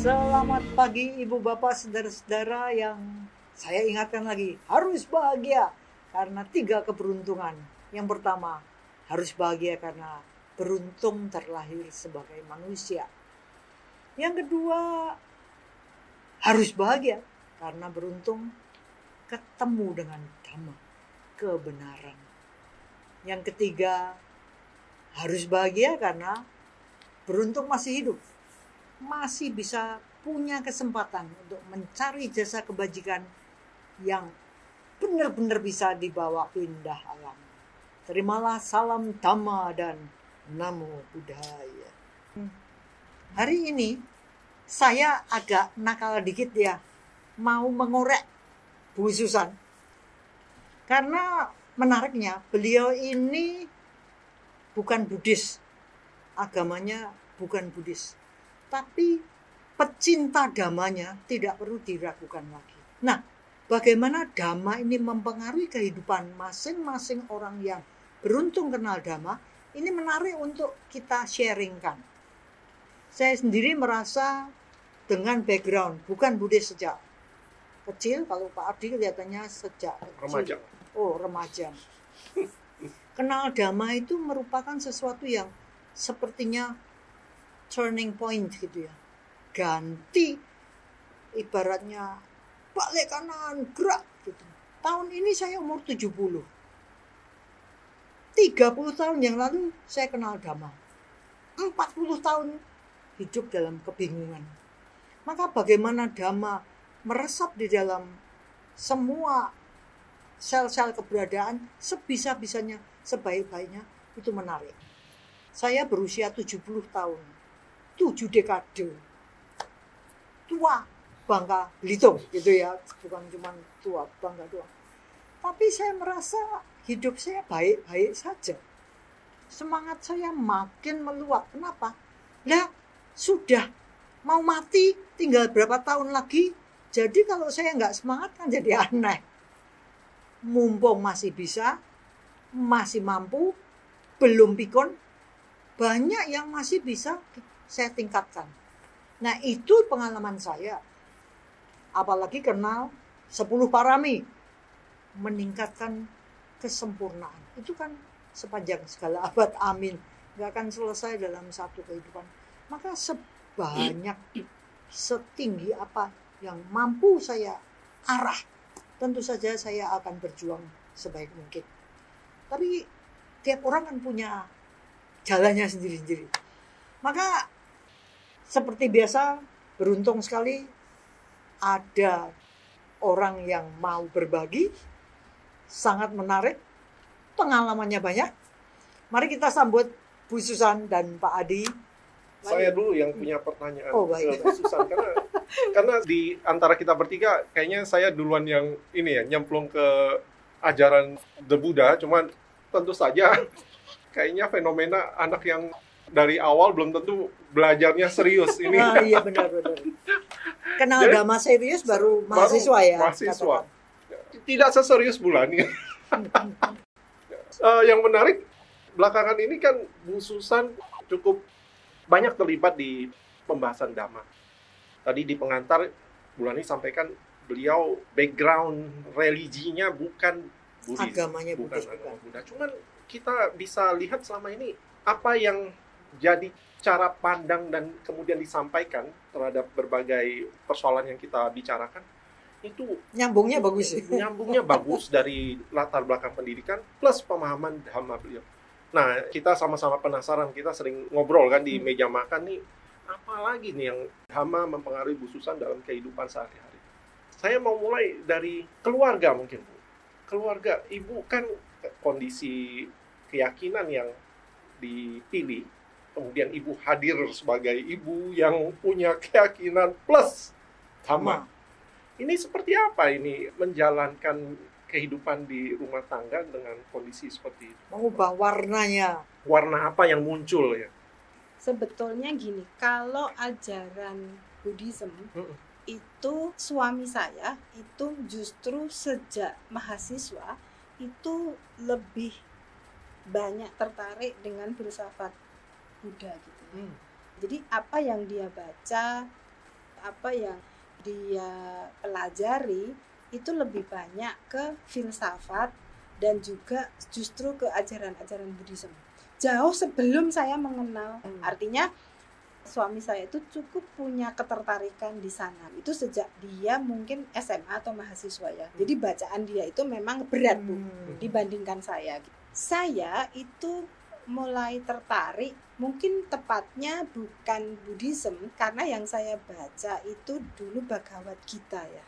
Selamat pagi Ibu Bapak saudara-saudara yang saya ingatkan lagi, harus bahagia karena 3 keberuntungan. Yang pertama, harus bahagia karena beruntung terlahir sebagai manusia. Yang kedua, harus bahagia karena beruntung ketemu dengan dhamma, kebenaran. Yang ketiga, harus bahagia karena beruntung masih hidup, masih bisa punya kesempatan untuk mencari jasa kebajikan yang benar-benar bisa dibawa pindah alam. Terimalah salam Dhamma dan Namo Buddhaya. Hari ini saya agak nakal dikit ya, mau mengorek Bu Susan. Karena menariknya beliau ini bukan Buddhis, agamanya bukan Buddhis, tapi pecinta dhammanya tidak perlu diragukan lagi. Nah, bagaimana dhamma ini mempengaruhi kehidupan masing-masing orang yang beruntung kenal dhamma, ini menarik untuk kita sharingkan. Saya sendiri merasa dengan background bukan Buddhis sejak kecil, kalau Pak Ardi kelihatannya sejak remaja. Oh, remaja. Kenal dhamma itu merupakan sesuatu yang sepertinya turning point gitu ya. Ganti ibaratnya balik kanan, gerak gitu. Tahun ini saya umur 70. 30 tahun yang lalu saya kenal dhamma. 40 tahun hidup dalam kebingungan. Maka bagaimana dhamma meresap di dalam semua sel-sel keberadaan sebisa-bisanya, sebaik-baiknya, itu menarik. Saya berusia 70 tahun. 7 dekade. Tua Bangka Belitung gitu ya, bukan cuma tua Bangka doang. Tapi saya merasa hidup saya baik-baik saja. Semangat saya makin meluap. Kenapa? Lah, sudah mau mati, tinggal berapa tahun lagi. Jadi kalau saya nggak semangat kan jadi aneh. Mumpung masih bisa, masih mampu, belum pikun, banyak yang masih bisa saya tingkatkan. Nah, itu pengalaman saya. Apalagi kenal 10 parami, meningkatkan kesempurnaan. Itu kan sepanjang segala abad, amin. Gak akan selesai dalam satu kehidupan. Maka sebanyak, setinggi apa yang mampu saya arah, tentu saja saya akan berjuang sebaik mungkin. Tapi tiap orang kan punya jalannya sendiri-sendiri. Maka seperti biasa, beruntung sekali ada orang yang mau berbagi, sangat menarik, pengalamannya banyak. Mari kita sambut Bu Susan dan Pak Adi. Saya dulu yang punya pertanyaan baik. ke Bu Susan, karena di antara kita bertiga kayaknya saya duluan yang ini ya, nyemplung ke ajaran The Buddha. Cuman tentu saja kayaknya fenomena anak yang dari awal belum tentu belajarnya serius ini. Iya benar. Kenal dhamma serius baru mahasiswa ya. Mahasiswa. Tidak seserius bulan ini. Yang menarik belakangan ini kan Bu Susan cukup banyak terlibat di pembahasan dhamma. Tadi di pengantar Bulani sampaikan beliau background religinya bukan Buddhis, agamanya bukan agama Buddha. Cuman kita bisa lihat selama ini apa yang jadi cara pandang dan kemudian disampaikan terhadap berbagai persoalan yang kita bicarakan itu nyambungnya bagus. Nyambungnya bagus dari latar belakang pendidikan plus pemahaman dhamma beliau. Nah, kita sama-sama penasaran, kita sering ngobrol kan di meja makan nih, apa lagi nih yang dhamma mempengaruhi Bu Susan dalam kehidupan sehari-hari. Saya mau mulai dari keluarga mungkin, Bu. Keluarga, Ibu kan kondisi keyakinan yang dipilih, kemudian Ibu hadir sebagai ibu yang punya keyakinan plus dhamma. Ini seperti apa ini menjalankan kehidupan di rumah tangga dengan kondisi seperti itu? Mengubah warnanya. Warna apa yang muncul ya? Sebetulnya gini, kalau ajaran Buddhism itu suami saya itu justru sejak mahasiswa itu lebih banyak tertarik dengan filsafat Buddha gitu. Jadi apa yang dia baca, apa yang dia pelajari itu lebih banyak ke filsafat dan juga justru ke ajaran-ajaran Buddhisme. Jauh sebelum saya mengenal, artinya suami saya itu cukup punya ketertarikan di sana. Itu sejak dia mungkin SMA atau mahasiswa ya. Jadi bacaan dia itu memang berat Bu dibandingkan saya. Saya itu mulai tertarik, mungkin tepatnya bukan Buddhisme, karena yang saya baca itu dulu Bhagavad Gita ya.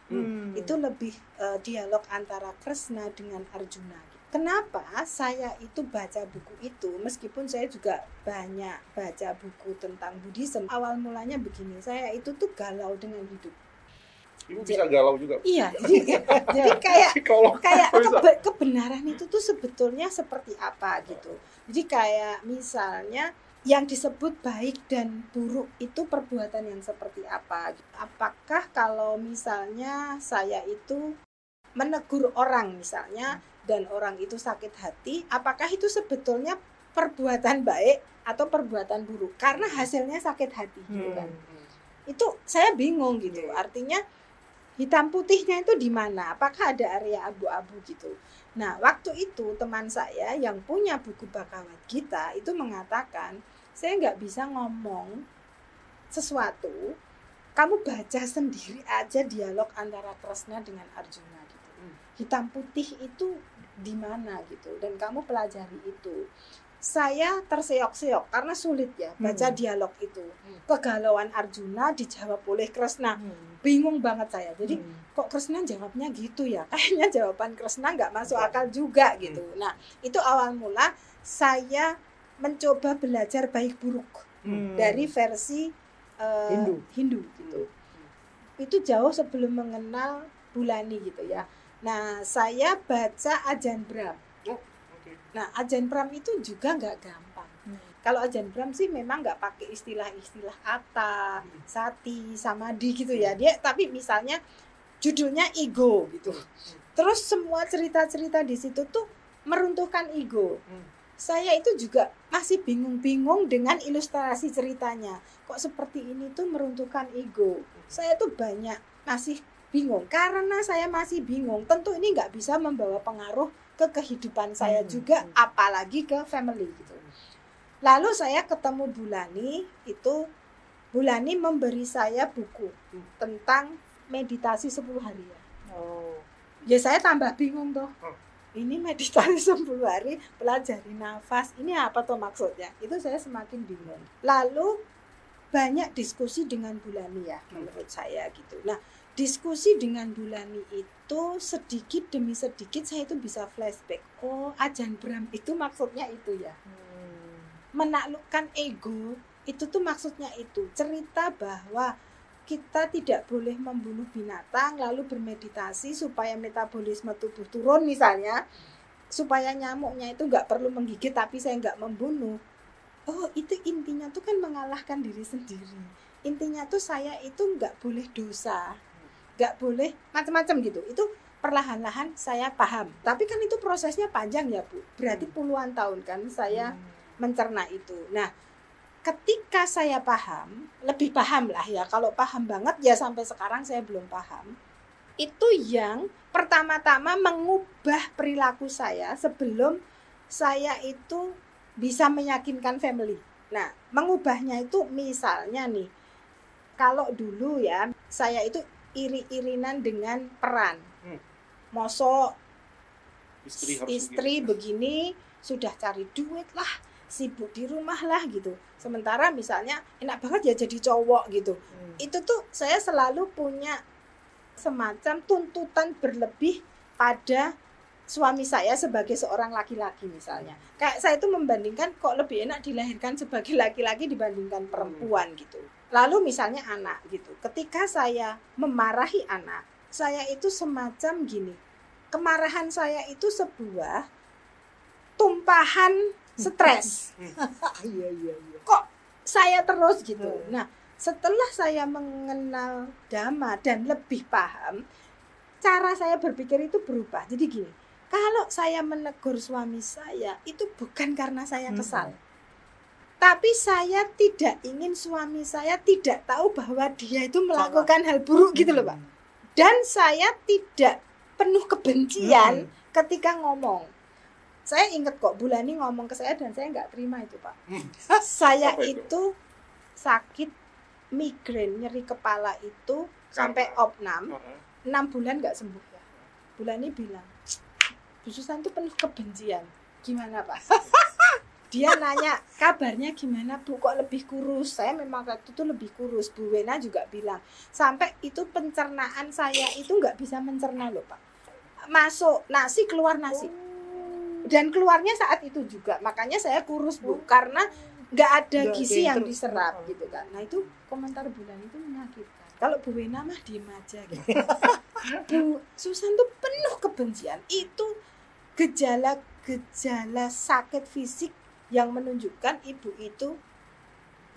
Itu lebih dialog antara Krishna dengan Arjuna. Kenapa saya itu baca buku itu, meskipun saya juga banyak baca buku tentang Buddhisme. Awal mulanya begini, saya itu tuh galau dengan hidup. Ibu bisa galau juga. Iya, jadi kayak kebenaran itu tuh sebetulnya seperti apa gitu. Jadi kayak misalnya yang disebut baik dan buruk itu perbuatan yang seperti apa. Apakah kalau misalnya saya itu menegur orang misalnya dan orang itu sakit hati, apakah itu sebetulnya perbuatan baik atau perbuatan buruk? Karena hasilnya sakit hati gitu kan. Itu saya bingung gitu. Artinya hitam putihnya itu di mana? Apakah ada area abu-abu gitu? Nah, waktu itu teman saya yang punya buku Bhagavad Gita itu mengatakan, saya nggak bisa ngomong sesuatu, kamu baca sendiri aja dialog antara Krishna dengan Arjuna gitu. Hitam putih itu di mana gitu, dan kamu pelajari itu. Saya terseok-seok karena sulit ya baca dialog itu. Kegalauan Arjuna dijawab oleh Krishna. Bingung banget saya. Jadi kok Krishna jawabnya gitu ya? Kayaknya jawaban Krishna nggak masuk akal juga gitu. Nah, itu awal mula saya mencoba belajar baik buruk dari versi Hindu gitu. Itu jauh sebelum mengenal Bulani gitu ya. Nah, saya baca Ajahn Brahm. Nah, Ajahn Brahm itu juga nggak gampang. Kalau Ajahn Brahm sih memang nggak pakai istilah-istilah kata, sati, samadhi gitu ya. Dia tapi misalnya judulnya ego gitu. Terus semua cerita-cerita di situ tuh meruntuhkan ego. Saya itu juga masih bingung-bingung dengan ilustrasi ceritanya. Kok seperti ini tuh meruntuhkan ego. Saya tuh banyak masih bingung. Karena saya masih bingung, tentu ini nggak bisa membawa pengaruh ke kehidupan saya juga, apalagi ke family gitu. Lalu saya ketemu Bulani, itu Bulani memberi saya buku tentang meditasi 10 hari ya. Ya saya tambah bingung tuh. Ini meditasi 10 hari, pelajari nafas, ini apa tuh maksudnya? Itu saya semakin bingung. Lalu banyak diskusi dengan Bulani ya, menurut saya gitu. Nah, diskusi dengan Bulani itu sedikit demi sedikit saya itu bisa flashback. Oh, Ajahn Brahm itu maksudnya itu ya. Menaklukkan ego itu tuh maksudnya itu. Cerita bahwa kita tidak boleh membunuh binatang lalu bermeditasi supaya metabolisme tubuh turun misalnya. Supaya nyamuknya itu nggak perlu menggigit tapi saya nggak membunuh. Oh, itu intinya tuh kan mengalahkan diri sendiri. Intinya tuh saya itu nggak boleh dosa. Nggak boleh macam-macam gitu. Itu perlahan-lahan saya paham. Tapi kan itu prosesnya panjang ya Bu. Berarti puluhan tahun kan saya mencerna itu. Nah, ketika saya paham, lebih paham lah ya. Kalau paham banget ya sampai sekarang saya belum paham. Itu yang pertama-tama mengubah perilaku saya sebelum saya itu bisa meyakinkan family. Nah, mengubahnya itu misalnya nih, kalau dulu ya saya itu iri-irinan dengan peran. Mosok istri begini sudah cari duit lah, sibuk di rumah lah gitu. Sementara misalnya enak banget ya jadi cowok gitu. Itu tuh saya selalu punya semacam tuntutan berlebih pada suami saya sebagai seorang laki-laki misalnya. Kayak saya itu membandingkan kok lebih enak dilahirkan sebagai laki-laki dibandingkan perempuan gitu. Lalu misalnya anak gitu. Ketika saya memarahi anak, saya itu semacam gini. Kemarahan saya itu sebuah tumpahan stres. Iya. Kok saya terus gitu. Nah, setelah saya mengenal Dhamma dan lebih paham, cara saya berpikir itu berubah. Jadi gini, kalau saya menegur suami saya, itu bukan karena saya kesal. Tapi saya tidak ingin suami saya tidak tahu bahwa dia itu melakukan hal buruk gitu loh Pak. Dan saya tidak penuh kebencian ketika ngomong. Saya ingat kok Bulani ngomong ke saya dan saya nggak terima itu Pak. Saya itu sakit migrain, nyeri kepala itu sampai opnam, 6 bulan nggak sembuh ya. Bulani bilang, Bu Susan itu penuh kebencian. Gimana Pak? Dia nanya, kabarnya gimana Bu, kok lebih kurus? Saya memang waktu itu lebih kurus. Bu Wena juga bilang, sampai itu pencernaan saya itu nggak bisa mencerna loh Pak. Masuk nasi, keluar nasi. Dan keluarnya saat itu juga. Makanya saya kurus Bu, karena nggak ada gizi yang diserap gitu kan. Nah itu komentar Bulan itu menyakitkan. Kalau Bu Wena mah diem aja gitu. Bu Susan tuh penuh kebencian. Itu gejala sakit fisik yang menunjukkan ibu itu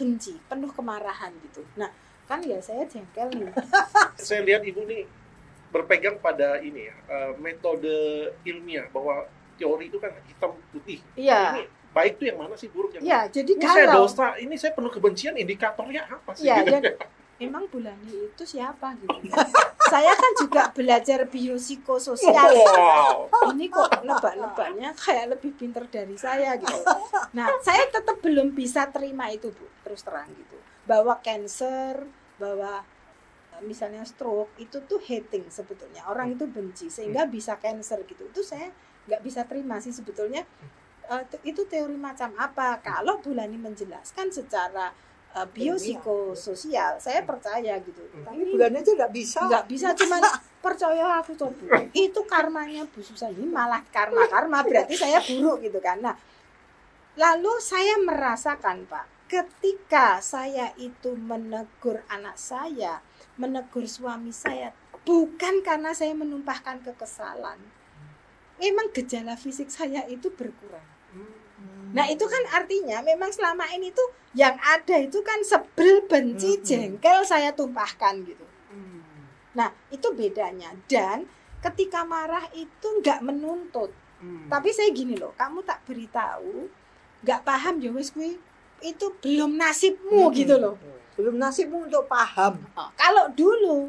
benci, penuh kemarahan gitu. Nah, kan ya saya jengkel nih. Saya lihat ibu nih berpegang pada ini ya, metode ilmiah bahwa teori itu kan hitam putih. Iya. Ini baik tuh yang mana sih, buruk yang mana? Iya, jadi ini saya dosa, ini saya penuh kebencian, indikatornya apa sih? Iya, gitu. Emang Bulani itu siapa gitu. Saya kan juga belajar biopsikososial. Wow. Ini kok nebak-nebaknya kayak lebih pinter dari saya gitu. Nah, saya tetap belum bisa terima itu Bu, terus terang gitu. Bahwa cancer, bahwa misalnya stroke itu tuh hating sebetulnya. Orang itu benci sehingga bisa cancer gitu. Itu saya nggak bisa terima sih sebetulnya. Itu teori macam apa? Kalau Bulani menjelaskan secara biopsikososial, saya percaya gitu. Tapi Bulannya aja nggak bisa, cuman percaya aku tuh Bu. Itu karmanya Bu Susan, ini malah karma berarti saya buruk gitu kan. Nah, lalu saya merasakan Pak, ketika saya itu menegur anak saya, menegur suami saya, bukan karena saya menumpahkan kekesalan, memang gejala fisik saya itu berkurang. Nah itu kan artinya memang selama ini tuh yang ada itu kan sebel, benci, jengkel saya tumpahkan gitu. Nah itu bedanya. Dan ketika marah itu nggak menuntut. Tapi saya gini loh, kamu tak beritahu, nggak paham ya wis kuwi itu belum nasibmu gitu loh. Belum nasibmu untuk paham. Kalau dulu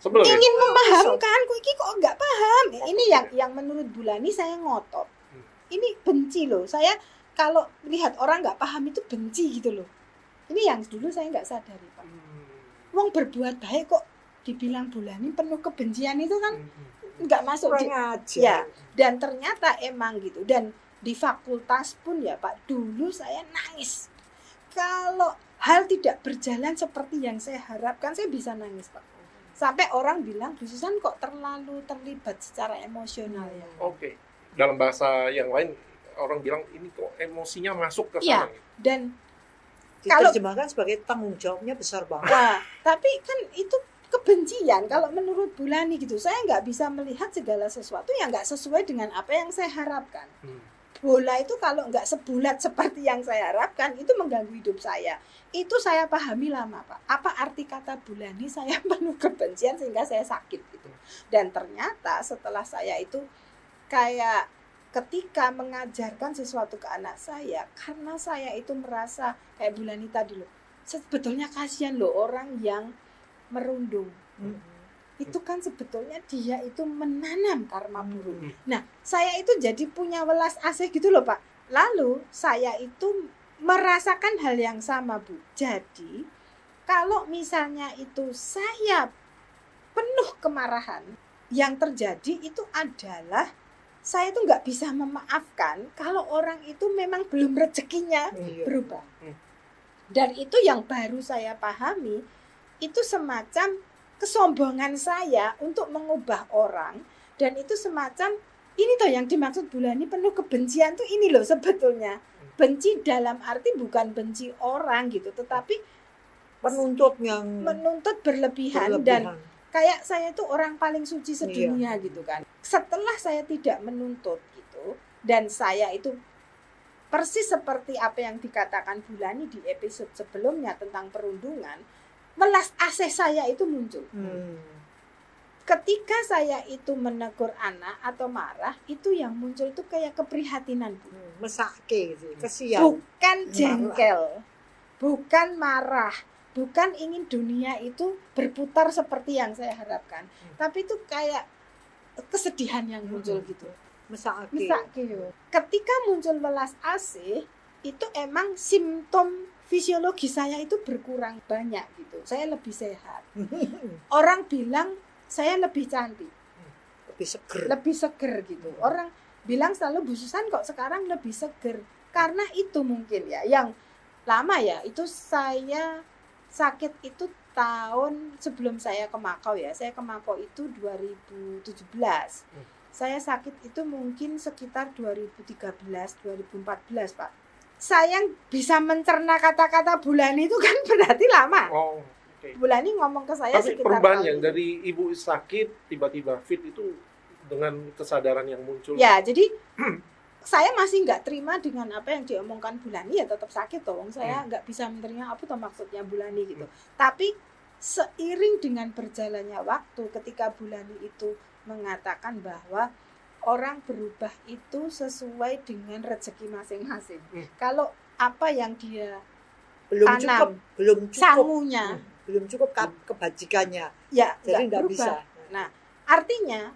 sebelum ingin memahamkan, kuwi kok nggak paham. Ini yang menurut Bulani saya ngotot. Ini benci loh, saya kalau lihat orang nggak paham itu benci gitu loh. Ini yang dulu saya nggak sadari Pak. Wong berbuat baik kok dibilang Bulani penuh kebencian itu kan nggak masuk ya. Dan ternyata emang gitu. Dan di fakultas pun ya Pak, dulu saya nangis. Kalau hal tidak berjalan seperti yang saya harapkan, saya bisa nangis Pak. Sampai orang bilang, Bu Susan kok terlalu terlibat secara emosional ya. Oke. Dalam bahasa yang lain orang bilang ini kok emosinya masuk ke sana. Ya, dan diterjemahkan sebagai tanggung jawabnya besar banget. Nah, tapi kan itu kebencian. Kalau menurut Bulani gitu, saya nggak bisa melihat segala sesuatu yang nggak sesuai dengan apa yang saya harapkan. Bola itu kalau nggak sebulat seperti yang saya harapkan, itu mengganggu hidup saya. Itu saya pahami lama Pak. Apa arti kata Bulani saya penuh kebencian sehingga saya sakit gitu. Dan ternyata setelah saya itu kayak ketika mengajarkan sesuatu ke anak saya, karena saya itu merasa kayak Bulani tadi loh, sebetulnya kasihan loh orang yang merundung. Itu kan sebetulnya dia itu menanam karma buruk. Nah, saya itu jadi punya welas asih gitu loh Pak. Lalu saya itu merasakan hal yang sama Bu. Jadi kalau misalnya itu saya penuh kemarahan, yang terjadi itu adalah saya tuh nggak bisa memaafkan kalau orang itu memang belum rezekinya berubah. Dan itu yang baru saya pahami, itu semacam kesombongan saya untuk mengubah orang. Dan itu semacam, ini toh yang dimaksud Bulani penuh kebencian tuh ini loh sebetulnya. Benci dalam arti bukan benci orang gitu, tetapi menuntut berlebihan. Dan kayak saya tuh orang paling suci sedunia gitu kan. Setelah saya tidak menuntut gitu, dan saya itu persis seperti apa yang dikatakan Bulani di episode sebelumnya tentang perundungan, welas asih saya itu muncul. ketika saya itu menegur anak atau marah, itu yang muncul itu kayak keprihatinan, Bu. Mesake gitu, kesian. Bukan jengkel, bukan marah, bukan ingin dunia itu berputar seperti yang saya harapkan. Tapi itu kayak kesedihan yang muncul gitu. Mesake. Ketika muncul welas asih, itu emang simptom fisiologi saya itu berkurang banyak gitu. Saya lebih sehat. Orang bilang saya lebih cantik, lebih seger gitu. Orang bilang selalu Bu Susan kok sekarang lebih seger. Karena itu mungkin ya, yang lama ya, itu saya sakit itu tahun sebelum saya ke Makau ya. Saya ke Makau itu 2017. Saya sakit itu mungkin sekitar 2013, 2014 Pak. Saya bisa mencerna kata-kata Bulani itu kan berarti lama. Okay. Bulani ngomong ke saya tapi sekitar perubahan yang dari ibu sakit tiba-tiba fit itu dengan kesadaran yang muncul. Ya, jadi saya masih nggak terima dengan apa yang diomongkan Bulani, ya tetap sakit toh. Saya nggak bisa menerima apa tuh maksudnya Bulani gitu. Tapi seiring dengan berjalannya waktu, ketika Bulani itu mengatakan bahwa orang berubah itu sesuai dengan rezeki masing-masing. Kalau apa yang dia tanam, belum cukup sangunya, belum cukup kebajikannya, ya jadi nggak berubah. bisa. Nah, artinya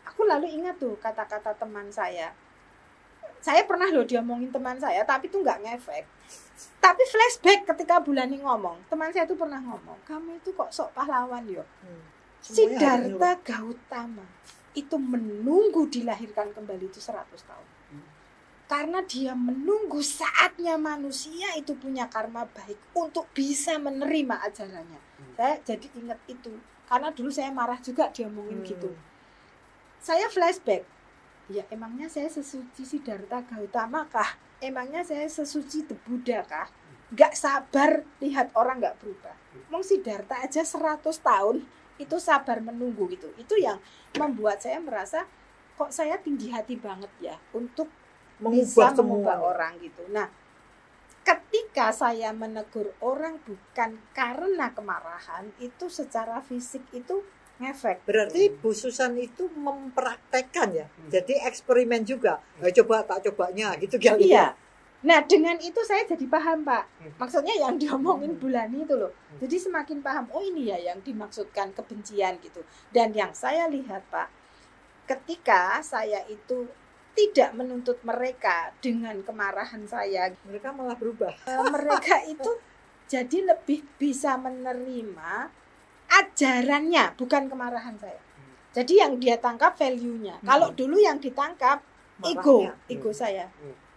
aku lalu ingat tuh kata-kata teman saya. Saya pernah loh diomongin teman saya, tapi itu nggak ngefek. Tapi flashback ketika Bulani ngomong, teman saya itu pernah ngomong, kamu itu kok sok pahlawan yo. Siddhartha Gautama itu menunggu dilahirkan kembali itu 100 tahun. Karena dia menunggu saatnya manusia itu punya karma baik untuk bisa menerima ajarannya. Saya jadi ingat itu. Karena dulu saya marah juga diomongin gitu. Saya flashback. Ya emangnya saya sesuci Siddhartha Gautama kah? Emangnya saya sesuci The Buddha kah? Gak sabar lihat orang gak berubah. Emang Siddhartha aja 100 tahun itu sabar menunggu gitu. Itu yang membuat saya merasa kok saya tinggi hati banget ya untuk mengubah orang gitu. Nah, ketika saya menegur orang bukan karena kemarahan, itu secara fisik itu ngefek. Berarti Bu Susan itu mempraktekkan ya. Jadi eksperimen juga. Coba tak cobanya gitu kali. Iya. Nah, dengan itu saya jadi paham, Pak. Maksudnya yang diomongin Bulani itu loh. Jadi semakin paham, oh ini ya yang dimaksudkan kebencian gitu. Dan yang saya lihat, Pak, ketika saya itu tidak menuntut mereka dengan kemarahan saya, mereka malah berubah. Mereka itu jadi lebih bisa menerima ajarannya, bukan kemarahan saya. Jadi yang dia tangkap value-nya. Kalau dulu yang ditangkap ego saya.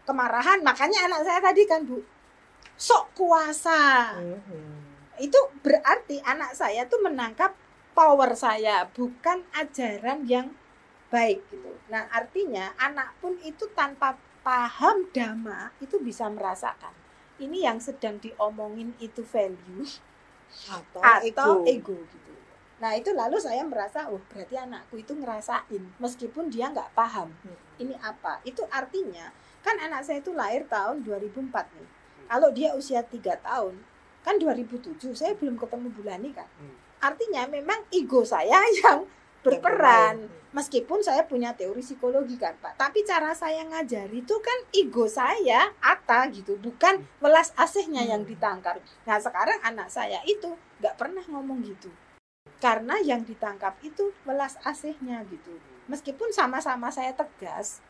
Kemarahan, makanya anak saya tadi kan Bu, sok kuasa. Itu berarti anak saya tuh menangkap power saya, bukan ajaran yang baik gitu. Nah, artinya anak pun itu tanpa paham dhamma itu bisa merasakan ini yang sedang diomongin itu value atau ego gitu. Nah, itu lalu saya merasa, oh berarti anakku itu ngerasain meskipun dia nggak paham ini apa. Itu artinya kan anak saya itu lahir tahun 2004 nih. Kalau dia usia 3 tahun, kan 2007 saya belum ketemu Bulani kan. Artinya memang ego saya yang berperan. Meskipun saya punya teori psikologi kan Pak, tapi cara saya ngajari itu kan ego saya gitu, bukan welas asihnya yang ditangkap. Nah sekarang anak saya itu gak pernah ngomong gitu, karena yang ditangkap itu welas asihnya gitu. Meskipun sama-sama saya tegas,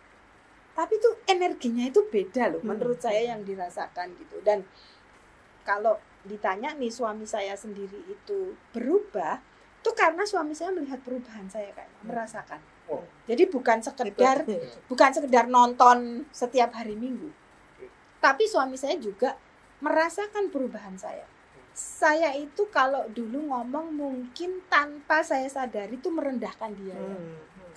tapi itu energinya itu beda loh menurut saya yang dirasakan gitu. Dan kalau ditanya nih suami saya sendiri itu berubah, itu karena suami saya melihat perubahan saya kayaknya, merasakan. Jadi bukan sekedar nonton setiap hari Minggu. Tapi suami saya juga merasakan perubahan saya. Saya itu kalau dulu ngomong mungkin tanpa saya sadari itu merendahkan dia.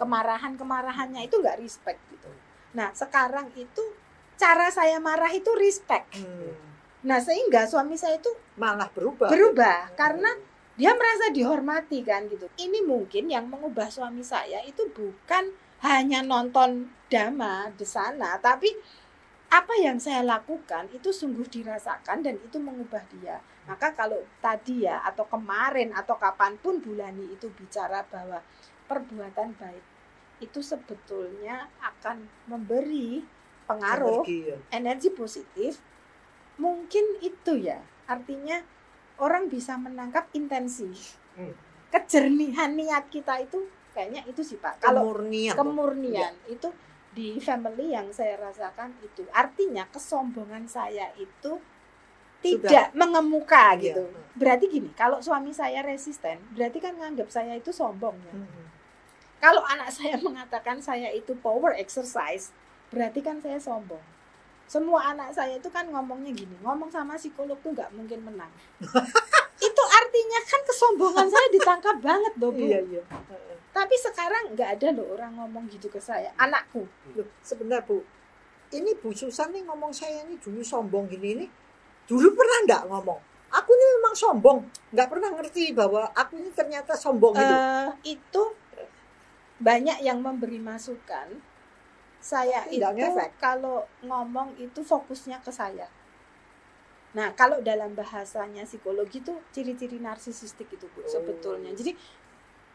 Kemarahannya itu enggak respect gitu. Nah, sekarang itu cara saya marah itu respect. Nah, sehingga suami saya itu malah berubah karena dia merasa dihormati kan gitu. Ini mungkin yang mengubah suami saya itu bukan hanya nonton dhamma di sana, tapi apa yang saya lakukan itu sungguh dirasakan dan itu mengubah dia. Maka kalau tadi ya atau kemarin atau kapanpun Bulani itu bicara bahwa perbuatan baik itu sebetulnya akan memberi pengaruh energi positif, mungkin itu ya artinya orang bisa menangkap intensi kejernihan niat kita itu. Kayaknya itu sih Pak. Kalau kemurnian itu di family yang saya rasakan itu artinya kesombongan saya itu tidak mengemuka gitu. Berarti gini, kalau suami saya resisten, berarti kan nganggap saya itu sombong ya. Kalau anak saya mengatakan saya itu power exercise, berarti kan saya sombong. Semua anak saya itu kan ngomongnya gini, ngomong sama psikolog tuh nggak mungkin menang. Itu artinya kan kesombongan saya ditangkap banget loh Bu. Iya. Tapi sekarang nggak ada loh orang ngomong gitu ke saya, anakku. Loh, sebentar Bu, ini Bu Susan nih ngomong saya ini dulu sombong gini ini, dulu pernah nggak ngomong? Aku ini memang sombong, nggak pernah ngerti bahwa aku ini ternyata sombong gitu. Itu banyak yang memberi masukan. Saya itu kalau ngomong itu fokusnya ke saya. Nah, kalau dalam bahasanya psikologi itu ciri-ciri narsisistik itu Bu sebetulnya. Jadi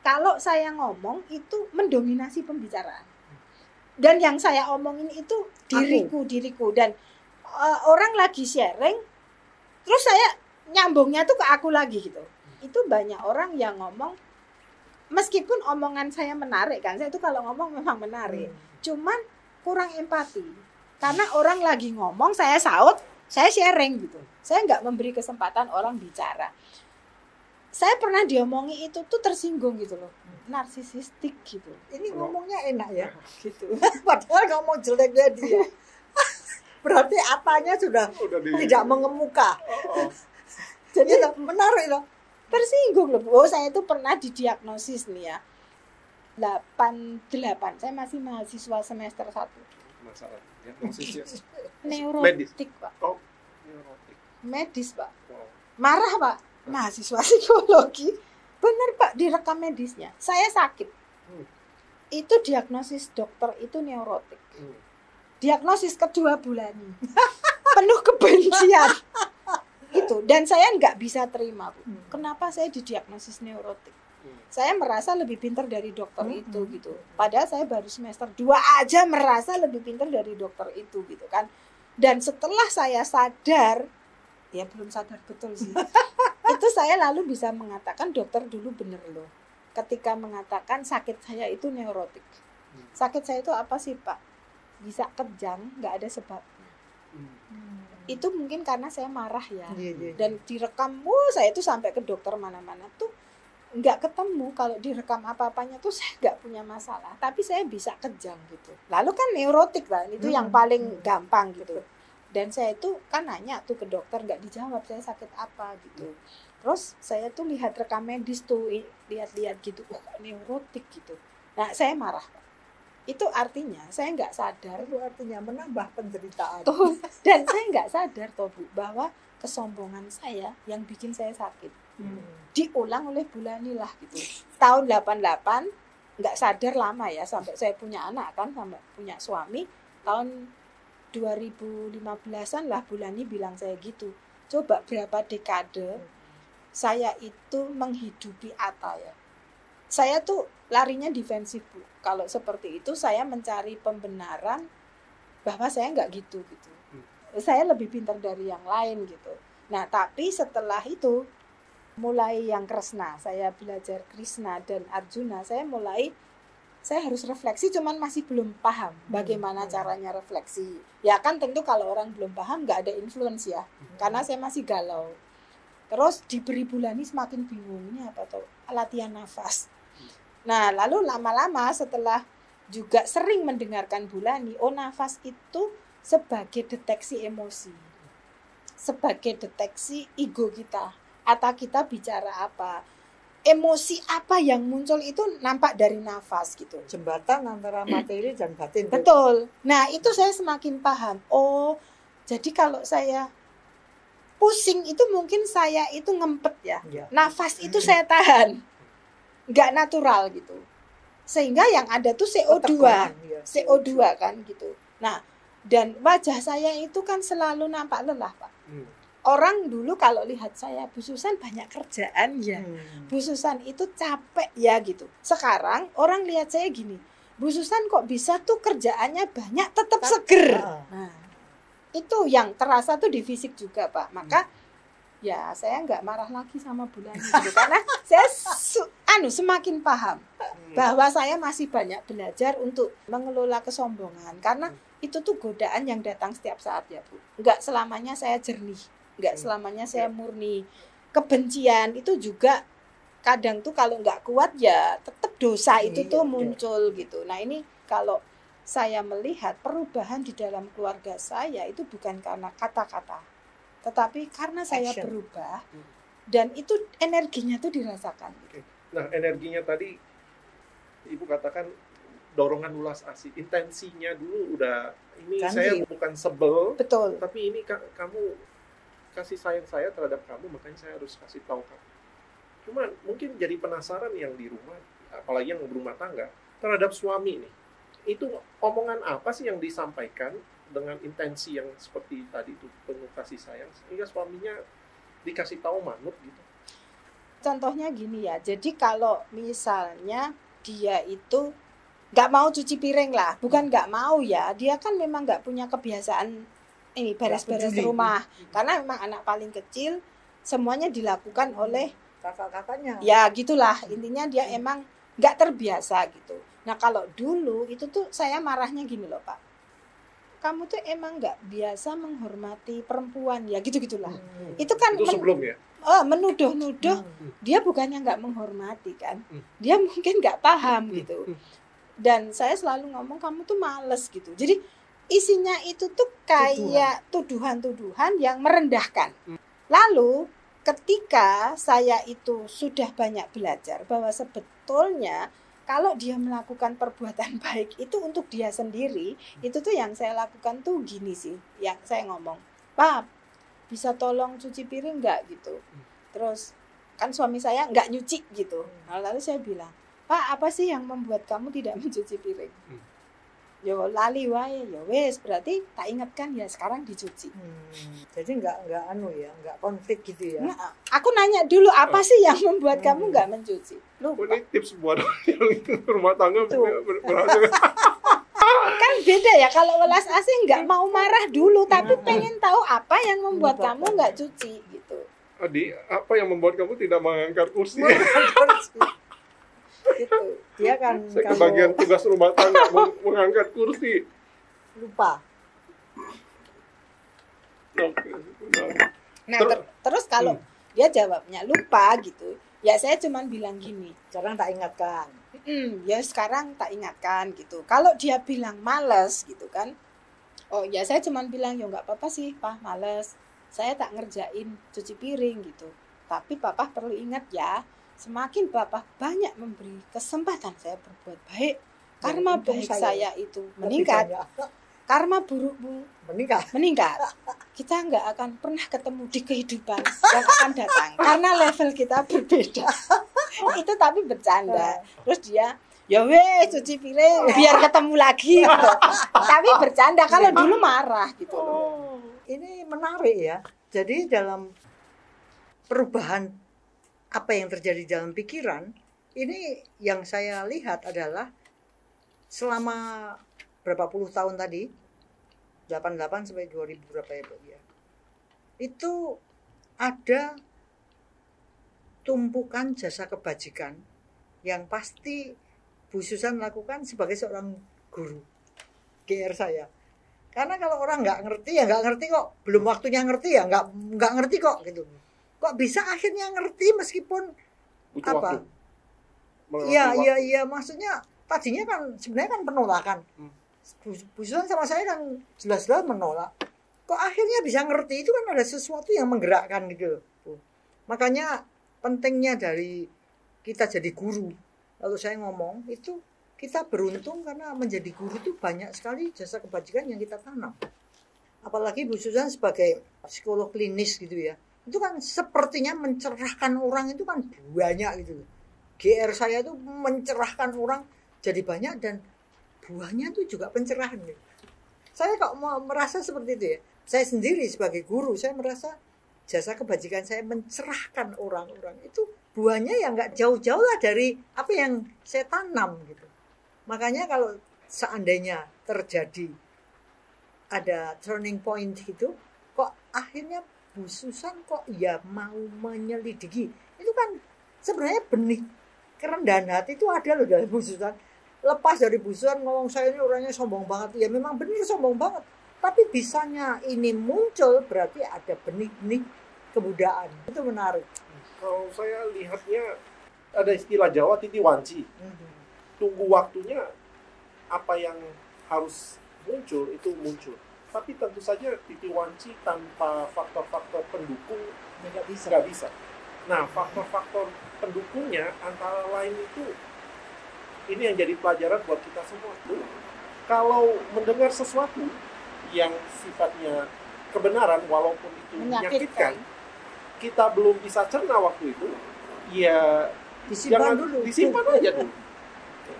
kalau saya ngomong itu mendominasi pembicaraan. Dan yang saya omongin itu diriku dan orang lagi sharing terus saya nyambungnya tuh ke aku lagi gitu. Itu banyak orang yang ngomong meskipun omongan saya menarik kan. Saya itu kalau ngomong memang menarik. Cuman kurang empati. Karena orang lagi ngomong saya saut, saya sharing gitu. Saya nggak memberi kesempatan orang bicara. Saya pernah diomongi itu tuh tersinggung gitu loh, narsisistik gitu. Ini ngomongnya enak ya, gitu. Padahal ngomong jeleknya dia. Berarti apanya sudah tidak mengemuka. Jadi menarik loh. Tersinggung loh. Oh, saya itu pernah didiagnosis nih ya. 88. Saya masih mahasiswa semester 1. Masalah diagnosisnya. Neurotik, Pak. Oh, neurotik. Medis, Pak. Marah, Pak. Mahasiswa psikologi. Benar Pak, direkam medisnya. Saya sakit. Itu diagnosis dokter itu neurotik. Diagnosis kedua Bulani. Penuh kebencian. Itu. Dan saya nggak bisa terima Bu. Kenapa saya didiagnosis neurotik? Saya merasa lebih pintar dari dokter itu gitu. Padahal saya baru semester 2 aja merasa lebih pintar dari dokter itu gitu kan. Dan setelah saya sadar, ya belum sadar betul sih. Itu saya lalu bisa mengatakan dokter dulu bener loh. Ketika mengatakan sakit saya itu neurotik. Sakit saya itu apa sih Pak? Bisa kejang, nggak ada sebabnya. Itu mungkin karena saya marah ya. Dan direkam, saya itu sampai ke dokter mana-mana tuh nggak ketemu. Kalau direkam apa-apanya tuh saya nggak punya masalah. Tapi saya bisa kejang gitu. Lalu kan neurotik kan, itu yang paling gampang gitu. Dan saya itu kan nanya tuh ke dokter, nggak dijawab saya sakit apa gitu. Terus saya tuh lihat rekam medis tuh, lihat-lihat gitu, neurotik gitu. Nah saya marah. Itu artinya saya nggak sadar. Itu artinya menambah penderitaan. Tuh, dan saya nggak sadar toh Bu, bahwa kesombongan saya yang bikin saya sakit. Diulang oleh Bulani lah gitu. Tahun 88, nggak sadar lama ya, sampai saya punya anak kan, sampai punya suami. Tahun 2015-an lah Bulani bilang saya gitu. Coba berapa dekade saya itu menghidupi Atta ya. Saya tuh larinya defensif Bu. Kalau seperti itu saya mencari pembenaran bahwa saya nggak gitu. Saya lebih pintar dari yang lain gitu. Nah tapi setelah itu mulai yang Kresna, saya belajar Krishna dan Arjuna, saya harus refleksi, cuman masih belum paham bagaimana caranya refleksi. Ya kan tentu kalau orang belum paham nggak ada influence ya, karena saya masih galau. Terus diberi Bulani semakin bingung, ini apa tuh? Latihan nafas. Nah lalu lama-lama setelah juga sering mendengarkan Bulani, nafas itu sebagai deteksi emosi, sebagai deteksi ego kita, atau kita bicara apa. Emosi apa yang muncul itu nampak dari nafas gitu. Jembatan antara materi dan batin. Betul. Nah itu saya semakin paham. Oh jadi kalau saya pusing itu mungkin saya itu ngempet ya. Nafas itu saya tahan. Nggak natural gitu. Sehingga yang ada tuh CO2. CO2 kan gitu. Nah Dan wajah saya itu kan selalu nampak lelah, Pak. Orang dulu kalau lihat saya, Bu Susan banyak kerjaan ya. Bu Susan itu capek ya gitu. Sekarang orang lihat saya gini, Bu Susan kok bisa tuh kerjaannya banyak tetap seger. Nah, itu yang terasa tuh di fisik juga, Pak. Maka ya saya nggak marah lagi sama bulan gitu, karena saya semakin paham bahwa saya masih banyak belajar untuk mengelola kesombongan, karena itu tuh godaan yang datang setiap saat ya Bu. Nggak selamanya saya jernih, nggak selamanya saya murni. Kebencian itu juga kadang tuh kalau nggak kuat ya tetap dosa itu tuh muncul gitu. Nah ini kalau saya melihat perubahan di dalam keluarga saya itu bukan karena kata-kata, tetapi karena saya berubah dan itu energinya tuh dirasakan. Nah, energinya tadi Ibu katakan dorongan ulas asih, intensinya dulu udah ini Canggih. Saya bukan sebel, betul. Tapi ini kamu kasih sayang saya terhadap kamu, makanya saya harus kasih tahu kamu. Cuma mungkin jadi penasaran yang di rumah, apalagi yang berumah tangga terhadap suami nih. Itu omongan apa sih yang disampaikan dengan intensi yang seperti tadi itu, penuh kasih sayang, sehingga suaminya dikasih tahu manut gitu. Contohnya gini ya, jadi kalau misalnya dia itu nggak mau cuci piring lah, bukan nggak mau ya, dia kan memang nggak punya kebiasaan ini beres-beres rumah, karena memang anak paling kecil, semuanya dilakukan oleh kakak-kakaknya. Ya gitulah, intinya dia emang nggak terbiasa gitu. Nah kalau dulu itu tuh saya marahnya gini loh Pak, kamu tuh emang nggak biasa menghormati perempuan ya, gitu-gitulah. Itu kan itu sebelum ya? Menuduh-nuduh, dia bukannya nggak menghormati kan, dia mungkin nggak paham gitu. Dan saya selalu ngomong kamu tuh males gitu. Jadi isinya itu tuh kayak tuduhan-tuduhan yang merendahkan. Lalu ketika saya itu sudah banyak belajar bahwa sebetulnya kalau dia melakukan perbuatan baik itu untuk dia sendiri, itu tuh yang saya lakukan tuh gini sih, yang saya ngomong, Pak, bisa tolong cuci piring nggak gitu. Terus kan suami saya nggak nyuci gitu. Lalu saya bilang, Pak, apa sih yang membuat kamu tidak mencuci piring? Yo lali wae, yo wes, berarti tak ingatkan ya sekarang dicuci. Jadi nggak konflik gitu ya. Nah, aku nanya dulu apa sih yang membuat kamu nggak mencuci? Lupa. Ini tips buat yang rumah tangga berhasil. Kan beda ya, kalau welas asih nggak mau marah dulu, tapi pengen tahu apa yang membuat kamu nggak cuci gitu. Adi, apa yang membuat kamu tidak mengangkat kursi? Gitu. Dia kan kebagian tugas rumah tangga mengangkat kursi. Lupa. Nah, terus kalau dia jawabnya lupa gitu, ya saya cuman bilang gini, sekarang tak ingatkan. Ya sekarang tak ingatkan gitu. Kalau dia bilang males gitu kan, oh ya saya cuman bilang ya nggak apa-apa sih Pak, males. Saya tak ngerjain cuci piring gitu. Tapi Papa perlu ingat ya, semakin Bapak banyak memberi kesempatan saya berbuat baik, karma baik saya itu meningkat, karma burukmu meningkat. Kita nggak akan pernah ketemu di kehidupan yang akan datang, karena level kita berbeda. Itu tapi bercanda. Terus dia, ya weh cuci piring biar ketemu lagi gitu. Tapi bercanda, kalau dulu marah gitu. Ini menarik ya. Jadi dalam perubahan apa yang terjadi dalam pikiran, ini yang saya lihat adalah selama berapa puluh tahun tadi, 88 sampai 2000 berapa ya, itu ada tumpukan jasa kebajikan yang pasti Bu Susan lakukan sebagai seorang guru GR saya. Karena kalau orang nggak ngerti ya nggak ngerti kok, belum waktunya ngerti ya nggak ngerti kok gitu. Kok bisa akhirnya ngerti meskipun butuh apa? Iya, maksudnya tadinya kan sebenarnya kan penolakan. Bu Susan sama saya kan jelas-jelas menolak. Kok akhirnya bisa ngerti, itu kan ada sesuatu yang menggerakkan gitu. Makanya pentingnya dari kita jadi guru. Lalu saya ngomong itu kita beruntung karena menjadi guru itu banyak sekali jasa kebajikan yang kita tanam. Apalagi Bu Susan sebagai psikolog klinis gitu ya. Itu kan sepertinya mencerahkan orang itu kan banyak gitu. GR saya itu mencerahkan orang jadi banyak dan buahnya itu juga pencerahan gitu. Saya kok mau merasa seperti itu ya. Saya sendiri sebagai guru, saya merasa jasa kebajikan saya mencerahkan orang-orang. Itu buahnya ya nggak jauh-jauh lah dari apa yang saya tanam gitu. Makanya kalau seandainya terjadi ada turning point gitu, kok akhirnya Bu Susan kok ya mau menyelidiki. Itu kan sebenarnya benih kerendahan hati itu ada loh dari Bu Susan. Lepas dari Bu Susan ngomong saya ini orangnya sombong banget. Ya memang benar sombong banget. Tapi bisanya ini muncul berarti ada benih-benih kebudayaan. Itu menarik. Kalau saya lihatnya ada istilah Jawa titi wanci. Tunggu waktunya apa yang harus muncul itu muncul. Tapi tentu saja titi wanci tanpa faktor-faktor pendukung nggak bisa. Nah, faktor-faktor pendukungnya antara lain itu ini yang jadi pelajaran buat kita semua tuh. Kalau mendengar sesuatu yang sifatnya kebenaran walaupun itu menyakitkan, kita belum bisa cerna waktu itu, ya disimpan aja dulu.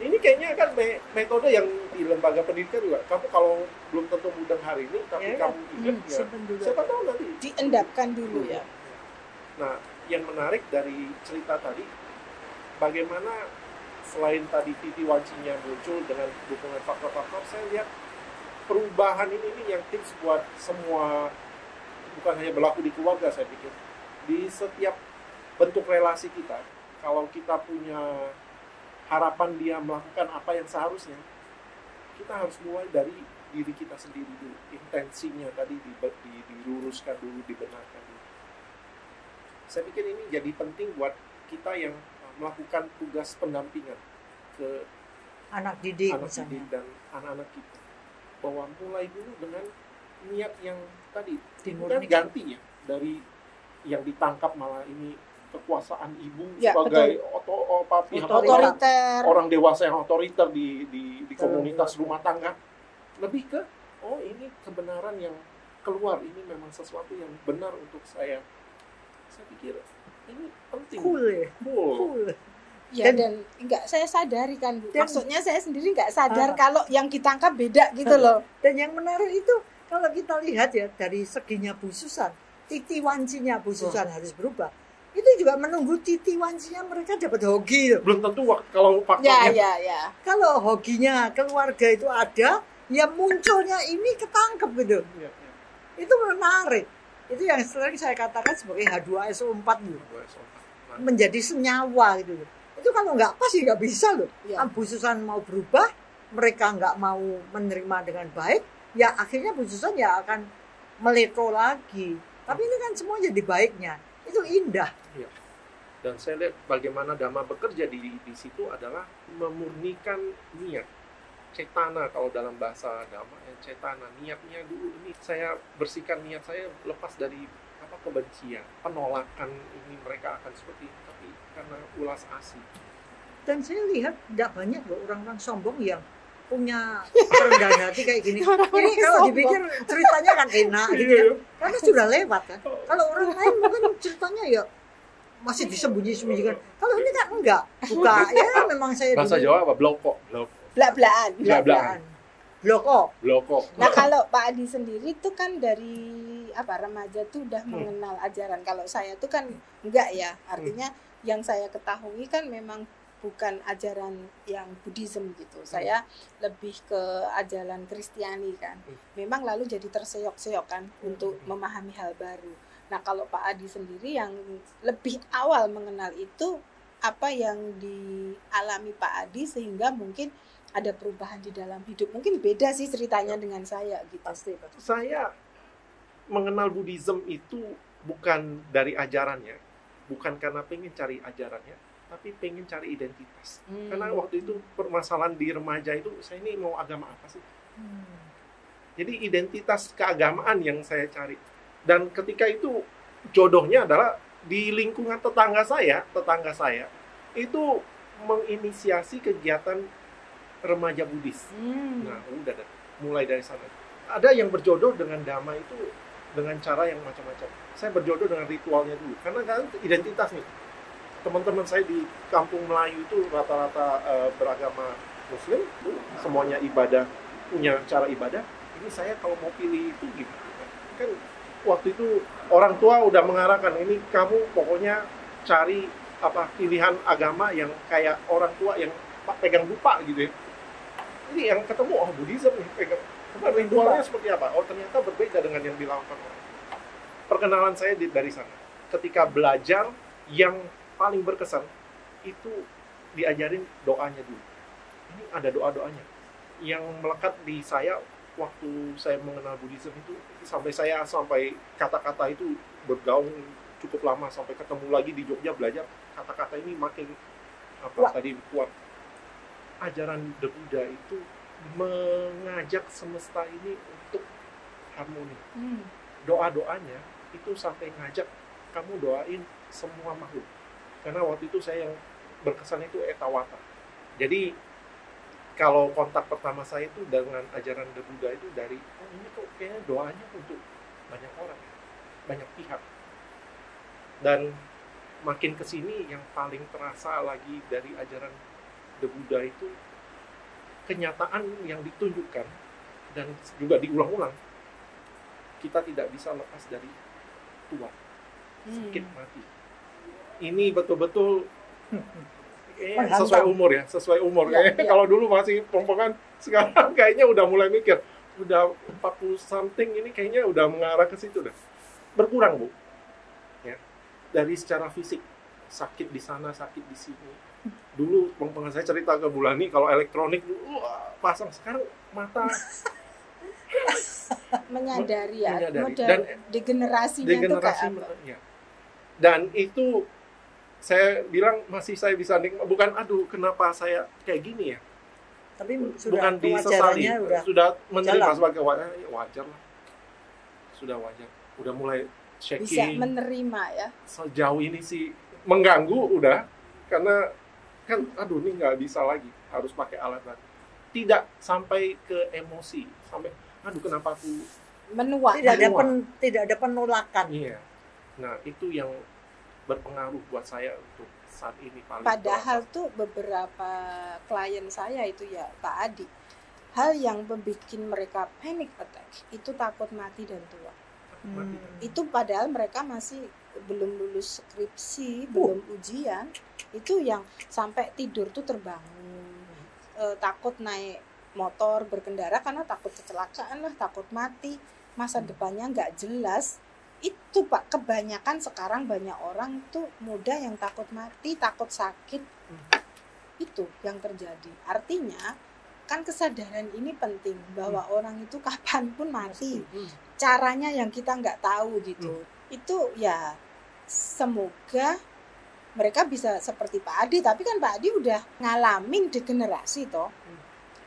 Ini kayaknya kan metode yang di lembaga pendidikan juga. Kamu kalau belum tentu mudeng hari ini, tapi kamu ingat ya, siapa tahu nanti diendapkan dulu ya. Nah, yang menarik dari cerita tadi, bagaimana selain tadi titi wancinya muncul dengan dukungan faktor-faktor, saya lihat perubahan ini yang tips buat semua, bukan hanya berlaku di keluarga, saya pikir di setiap bentuk relasi kita. Kalau kita punya harapan dia melakukan apa yang seharusnya, kita harus mulai dari diri kita sendiri dulu. Intensinya tadi diluruskan dulu, dibenarkan dulu. Saya pikir ini jadi penting buat kita yang melakukan tugas pendampingan ke anak didik dan anak-anak kita, bahwa mulai dulu dengan niat yang tadi kemudian ganti ya dari yang ditangkap malah ini kekuasaan ibu ya, sebagai pihak otoriter, orang dewasa yang otoriter di komunitas rumah tangga, lebih ke ini kebenaran yang keluar, ini memang sesuatu yang benar untuk saya pikir ini penting. Cool. Ya, dan enggak saya sadari kan Bu. Maksudnya saya sendiri enggak sadar kalau yang ditangkap beda gitu loh. Dan yang menarik itu kalau kita lihat ya dari seginya Bu Susan, titi wancinya Bu Susan harus berubah. Itu juga menunggu titi wancinya mereka dapat hoki loh. Belum tentu kalau faktornya. Ya. Kalau hokinya keluarga itu ada, ya munculnya ini ketangkep gitu. Ya. Itu menarik. Itu yang sering saya katakan sebagai H2SO4 gitu. Menjadi senyawa gitu loh. Itu kalau nggak pas ya nggak bisa loh. Ya. Bu Susan mau berubah, mereka nggak mau menerima dengan baik, ya akhirnya Bu Susan ya akan meletro lagi. Tapi ini kan semua jadi baiknya. Itu indah. Ya. Dan saya lihat bagaimana Dhamma bekerja di situ adalah memurnikan niat. Cetana kalau dalam bahasa Dhamma, cetana, niatnya dulu ini saya bersihkan niat saya lepas dari kebencian, penolakan ini mereka akan seperti ini, tapi karena ulas asih. Dan saya lihat tidak banyak loh orang-orang sombong yang punya kerendahan hati kayak gini. Ini kalau dipikir ceritanya kan enak gitu ya. Karena sudah lewat kan. Kalau orang lain mungkin ceritanya ya masih disembunyi-sembunyikan. Kalau ini kan enggak. Buka ya memang saya bahasa Jawa apa? Bloko. Blak-blakan. Bloko. Nah, kalau Pak Adi sendiri itu kan dari remaja tuh udah mengenal ajaran. Kalau saya tuh kan enggak ya. Artinya yang saya ketahui kan memang bukan ajaran yang Buddhism gitu. Saya lebih ke ajaran Kristiani kan. Memang lalu jadi terseok-seok kan untuk memahami hal baru. Nah, kalau Pak Adi sendiri yang lebih awal mengenal itu, apa yang dialami Pak Adi sehingga mungkin ada perubahan di dalam hidup. Mungkin beda sih ceritanya dengan saya gitu. Pasti. Saya mengenal Buddhism itu bukan dari ajarannya, bukan karena pengen cari ajarannya, tapi pengen cari identitas. Karena waktu itu permasalahan di remaja itu, saya ini mau agama apa sih? Jadi identitas keagamaan yang saya cari. Dan ketika itu jodohnya adalah di lingkungan tetangga saya itu menginisiasi kegiatan remaja Buddhis. Nah, udah mulai dari sana. Ada yang berjodoh dengan Dhamma itu dengan cara yang macam-macam. Saya berjodoh dengan ritualnya dulu. Karena kan identitas nih. Teman-teman saya di kampung Melayu itu rata-rata beragama Muslim, semuanya ibadah, punya cara ibadah. ini saya kalau mau pilih itu gimana? Kan waktu itu orang tua udah mengarahkan, ini kamu pokoknya cari pilihan agama yang kayak orang tua yang pegang dupa gitu ya. Ini yang ketemu, Buddhism nih, pegang ritualnya seperti apa? Oh ternyata berbeda dengan yang dilakukan orang. Perkenalan saya dari sana. Ketika belajar, yang paling berkesan itu diajarin doanya dulu. Ini ada doa-doanya yang melekat di saya waktu saya mengenal Buddhism itu, sampai kata-kata itu bergaung cukup lama, sampai ketemu lagi di Jogja belajar kata-kata ini makin kuat. Ajaran The Buddha itu mengajak semesta ini untuk harmoni. Doa-doanya itu sampai ngajak kamu doain semua makhluk. Karena waktu itu saya yang berkesan itu Etawata. Jadi kalau kontak pertama saya itu dengan ajaran The Buddha itu dari, ini kok kayaknya doanya untuk banyak orang, banyak pihak. Dan makin kesini yang paling terasa lagi dari ajaran The Buddha itu kenyataan yang ditunjukkan dan juga diulang-ulang. Kita tidak bisa lepas dari tua, sakit, mati. Ini betul-betul sesuai umur ya. Kalau dulu masih pompongan, sekarang kayaknya udah mulai mikir, udah 40 something ini kayaknya udah mengarah ke situ dah. Berkurang, Bu. Ya. Dari secara fisik, sakit di sana, sakit di sini. Dulu pompongan saya cerita ke Bulani kalau elektronik pasang, sekarang mata menyadari. Dan degenerasinya itu kayak apa? Ya. Dan itu saya bilang masih saya bisa nikmat, bukan aduh kenapa saya kayak gini ya, tapi bukan disesali, sudah menerima jalan. sebagai wajar lah, sudah wajar, udah mulai shaking, bisa menerima ya. Sejauh ini sih mengganggu udah, karena kan aduh ini nggak bisa lagi, harus pakai alat lagi, tidak sampai ke emosi, sampai aduh kenapa aku menua, tidak ada penolakan. Iya, nah itu yang berpengaruh buat saya untuk saat ini paling. Padahal tuh beberapa klien saya itu ya Pak Adi, hal yang membuat mereka panic attack itu takut mati dan tua. Itu padahal mereka masih belum lulus skripsi, belum ujian, itu yang sampai tidur tuh terbangun, takut naik motor berkendara karena takut kecelakaan lah, takut mati, masa depannya nggak jelas. Itu Pak, kebanyakan sekarang banyak orang tuh muda yang takut mati, takut sakit. Itu yang terjadi. Artinya kan kesadaran ini penting bahwa orang itu kapanpun mati. Caranya yang kita nggak tahu gitu. Itu ya semoga mereka bisa seperti Pak Adi. Tapi kan Pak Adi udah ngalamin degenerasi toh,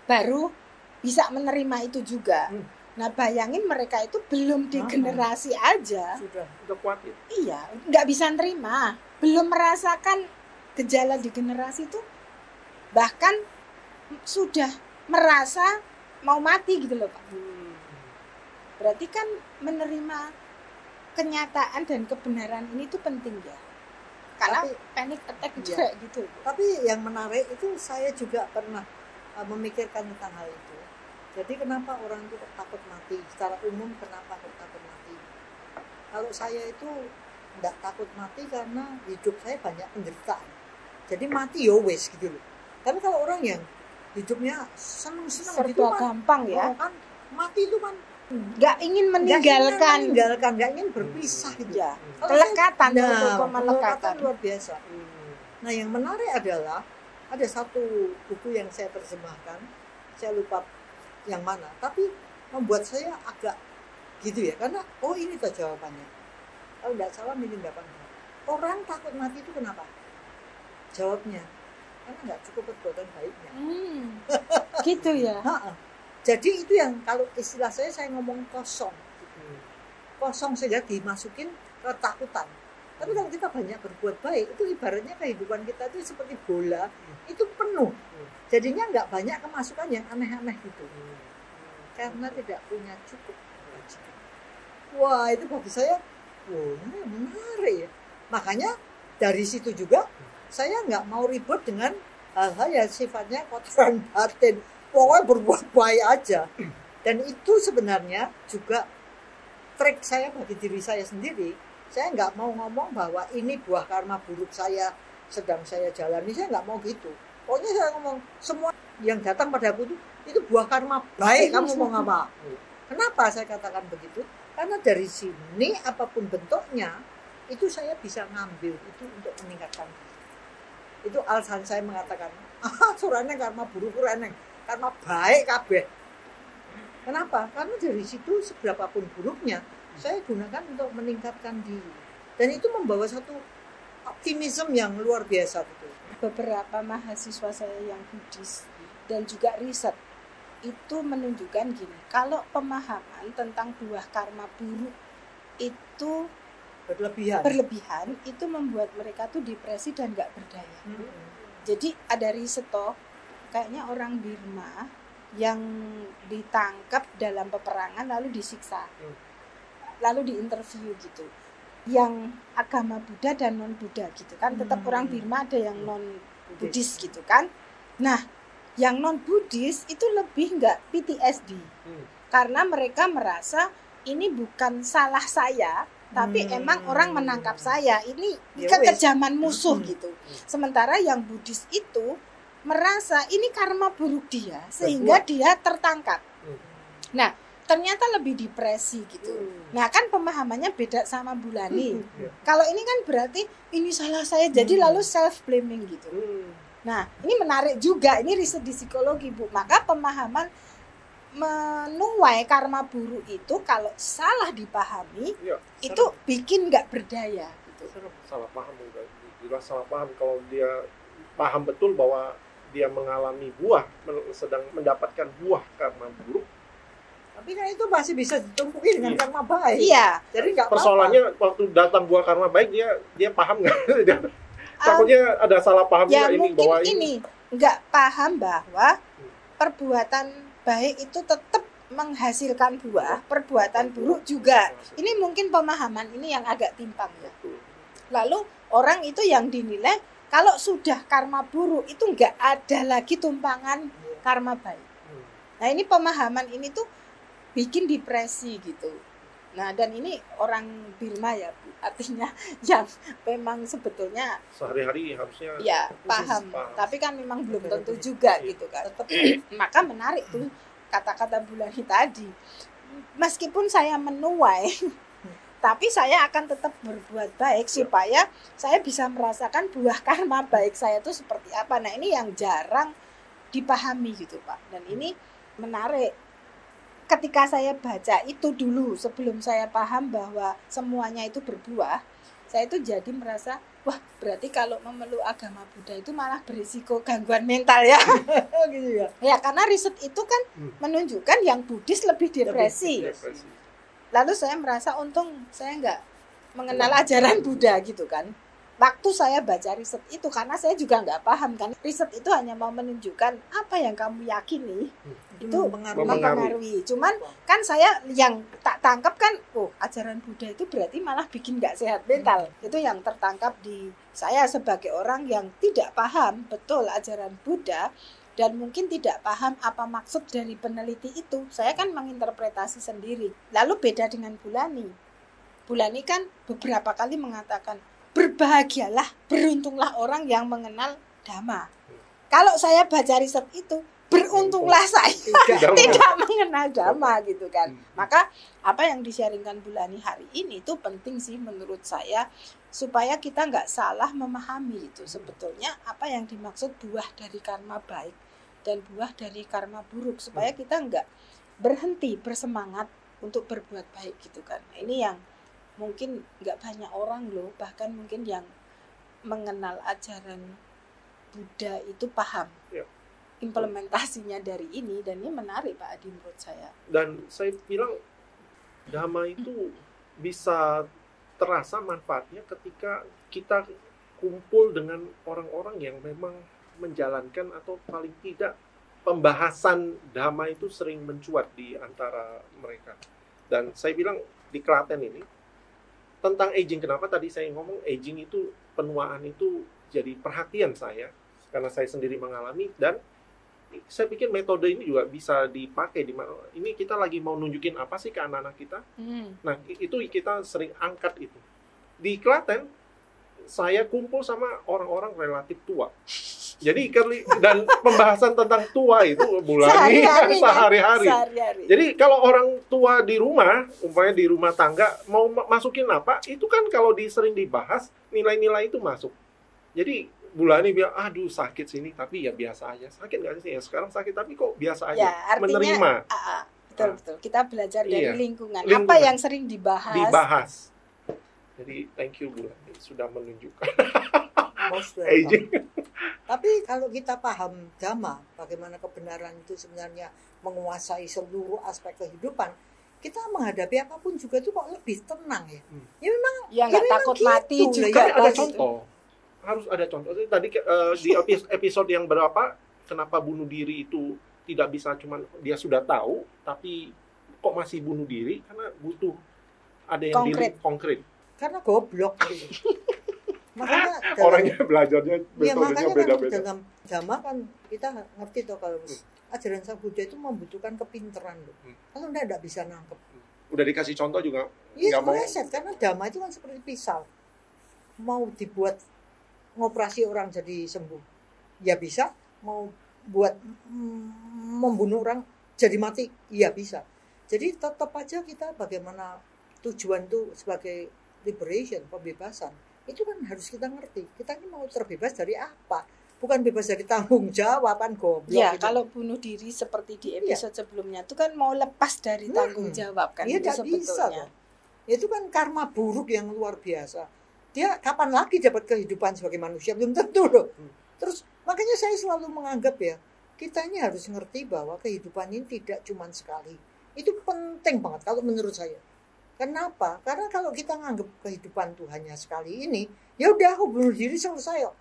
baru bisa menerima itu juga. Nah bayangin mereka itu belum degenerasi aja. Sudah kuat ya? Iya, nggak bisa nerima. Belum merasakan gejala degenerasi itu. Bahkan sudah merasa mau mati gitu loh Pak. Berarti kan menerima kenyataan dan kebenaran ini tuh penting ya. Karena panic attack juga gitu. Tapi yang menarik itu saya juga pernah memikirkan tentang hal itu. Jadi kenapa orang itu takut mati? Secara umum kenapa takut mati? Kalau saya itu tidak takut mati karena hidup saya banyak penderitaan. Jadi mati ya wes gitu loh. Tapi kalau orang yang hidupnya senang-senang gitu gampang ya. Kan mati itu kan nggak ingin meninggalkan, nggak ingin berpisah gitu. Ya. Kelekatan, melekatan luar biasa. Nah yang menarik adalah ada satu buku yang saya terjemahkan, saya lupa yang mana, tapi membuat saya agak gitu ya, karena ini tuh jawabannya. Kalau tidak salah minim 8. Orang takut mati itu kenapa? Jawabnya karena nggak cukup perbuatan baiknya. Gitu ya. Jadi itu yang kalau istilah saya ngomong kosong. Kosong sehingga dimasukin ketakutan. Tapi kalau kita banyak berbuat baik, itu ibaratnya kehidupan kita itu seperti bola, itu penuh. Jadinya nggak banyak kemasukan yang aneh-aneh gitu. Karena tidak punya cukup. Wah, itu bagi saya, menarik ya. Makanya dari situ juga saya nggak mau ribut dengan hal-hal yang sifatnya kotoran batin. Pokoknya berbuat baik aja. Dan itu sebenarnya juga trik saya bagi diri saya sendiri. Saya nggak mau ngomong bahwa ini buah karma buruk saya sedang saya jalani, saya nggak mau gitu. Pokoknya saya ngomong semua yang datang pada aku itu buah karma baik, kamu mau apa? Kenapa saya katakan begitu? Karena dari sini apapun bentuknya itu saya bisa ngambil itu untuk meningkatkan diri. Itu alasan saya mengatakan, surane karma buruk reneng, karma baik kabeh. Kenapa? Karena dari situ seberapapun buruknya saya gunakan untuk meningkatkan diri. Dan itu membawa satu optimisme yang luar biasa gitu. Beberapa mahasiswa saya yang Buddhis dan juga riset itu menunjukkan gini, kalau pemahaman tentang buah karma buruk itu berlebihan itu membuat mereka tuh depresi dan gak berdaya. Jadi ada riset toh, kayaknya orang Burma yang ditangkap dalam peperangan lalu disiksa, lalu diinterview gitu, yang agama Buddha dan non Buddha gitu kan, tetap orang Burma ada yang non Buddhis gitu kan. Nah, yang non Buddhis itu lebih nggak PTSD, karena mereka merasa ini bukan salah saya, tapi emang orang menangkap saya, ini kekejaman musuh gitu. Sementara yang Buddhis itu merasa ini karma buruk dia sehingga dia tertangkap. Nah, ternyata lebih depresi gitu. Nah, kan pemahamannya beda sama Bulani. Kalau ini kan berarti ini salah saya, jadi lalu self blaming gitu. Nah, ini menarik juga, ini riset di psikologi, Bu. Maka pemahaman menuai karma buruk itu kalau salah dipahami, itu bikin nggak berdaya gitu. Salah paham, jelas salah paham. Kalau dia paham betul bahwa dia mengalami sedang mendapatkan buah karma buruk, tapi kan itu masih bisa ditumpuki dengan karma baik. Iya. Jadi nggak persoalannya apa-apa. Waktu datang buah karma baik dia paham nggak? Takutnya ada salah paham ya ini mungkin bahwa ini nggak paham bahwa perbuatan baik itu tetap menghasilkan buah, perbuatan buruk juga. Ini mungkin pemahaman ini yang agak timpang ya. Lalu orang itu yang dinilai kalau sudah karma buruk itu nggak ada lagi tumpangan karma baik. Nah, ini pemahaman ini tuh bikin depresi gitu. Nah, dan ini orang Burma ya, Bu. Artinya yang memang sebetulnya sehari-hari harusnya ya paham, tapi kan memang belum tentu juga gitu kan. Maka menarik tuh kata-kata Bulani tadi. Meskipun saya menuai, tapi saya akan tetap berbuat baik supaya saya bisa merasakan buah karma baik saya itu seperti apa. Nah, ini yang jarang dipahami gitu, Pak. Dan ini menarik. Ketika saya baca itu dulu, sebelum saya paham bahwa semuanya itu berbuah, saya itu jadi merasa, wah berarti kalau memeluk agama Buddha itu malah berisiko gangguan mental ya. Gitu ya. Ya, karena riset itu kan menunjukkan yang Buddhis lebih depresi. Lalu saya merasa untung saya nggak mengenal ajaran Buddha gitu kan. Waktu saya baca riset itu, karena saya juga nggak paham kan, riset itu hanya mau menunjukkan apa yang kamu yakini itu mempengaruhi. Cuman kan saya yang tak tangkap kan, ajaran Buddha itu berarti malah bikin nggak sehat mental. Itu yang tertangkap di saya sebagai orang yang tidak paham betul ajaran Buddha dan mungkin tidak paham apa maksud dari peneliti itu. Saya kan menginterpretasi sendiri. Lalu beda dengan Bulani. Bulani kan beberapa kali mengatakan, berbahagialah, beruntunglah orang yang mengenal Dhamma. Kalau saya baca riset itu, beruntunglah saya tidak mengenal Dhamma gitu kan. Maka apa yang di-sharingkan Bulani hari ini itu penting sih menurut saya, supaya kita nggak salah memahami itu sebetulnya apa yang dimaksud buah dari karma baik dan buah dari karma buruk, supaya kita nggak berhenti bersemangat untuk berbuat baik gitu kan. Nah, ini yang mungkin nggak banyak orang loh, bahkan mungkin yang mengenal ajaran Buddha itu paham implementasinya dari ini. Dan ini menarik Pak Adi menurut saya. Dan saya bilang Dhamma itu bisa terasa manfaatnya ketika kita kumpul dengan orang-orang yang memang menjalankan, atau paling tidak pembahasan Dhamma itu sering mencuat di antara mereka. Dan saya bilang di Klaten ini tentang aging, kenapa tadi saya ngomong aging itu, penuaan itu jadi perhatian saya karena saya sendiri mengalami. Dan saya pikir metode ini juga bisa dipakai di mana. Ini kita lagi mau nunjukin apa sih ke anak-anak kita. Nah, itu kita sering angkat itu. Di Klaten, saya kumpul sama orang-orang relatif tua. Jadi dan pembahasan tentang tua itu Bulani sehari-hari. Jadi kalau orang tua di rumah, umpamanya di rumah tangga mau masukin apa, itu kan kalau sering dibahas nilai-nilai itu masuk. Jadi Bulani bilang, aduh sakit sini, tapi ya biasa aja. Sakit nggak sih? Ya sekarang sakit, tapi kok biasa aja. Ya, artinya, menerima. Betul. Kita belajar dari lingkungan. Apa yang sering dibahas. Jadi thank you Bulani sudah menunjukkan. Tapi kalau kita paham Dhamma, bagaimana kebenaran itu sebenarnya menguasai seluruh aspek kehidupan, kita menghadapi apapun juga itu kok lebih tenang ya. Ya memang nggak takut gitu, mati juga. Ada contoh. Harus ada contoh. Tadi di episode yang berapa, kenapa bunuh diri itu tidak bisa cuman dia sudah tahu, tapi kok masih bunuh diri, karena butuh ada yang konkret. Karena goblok gitu. Makanya orangnya belajarnya metodenya beda-beda. Dalam Dhamma kan kita ngerti tuh kalau ajaran Sang Buddha itu membutuhkan kepinteran loh. Kalau enggak bisa nangkep. Udah dikasih contoh juga nggak mau. Karena Dhamma itu kan seperti pisau. Mau dibuat ngoperasi orang jadi sembuh, ya bisa. Mau buat membunuh orang jadi mati, ya bisa. Jadi tetap aja kita bagaimana tujuan tuh sebagai liberation, pembebasan. Itu kan harus kita ngerti. Kita ini mau terbebas dari apa? Bukan bebas dari tanggung jawab kan goblok. Ya, gitu. Kalau bunuh diri seperti di episode sebelumnya itu kan mau lepas dari tanggung jawab kan. Iya, tidak bisa. Itu kan karma buruk yang luar biasa. Dia kapan lagi dapat kehidupan sebagai manusia? Belum tentu loh. Terus makanya saya selalu menganggap ya, kita ini harus ngerti bahwa kehidupan ini tidak cuma sekali. Itu penting banget kalau menurut saya. Kenapa? Karena kalau kita nganggap kehidupan tuh hanya sekali ini, ya udah aku bunuh diri selesai kok.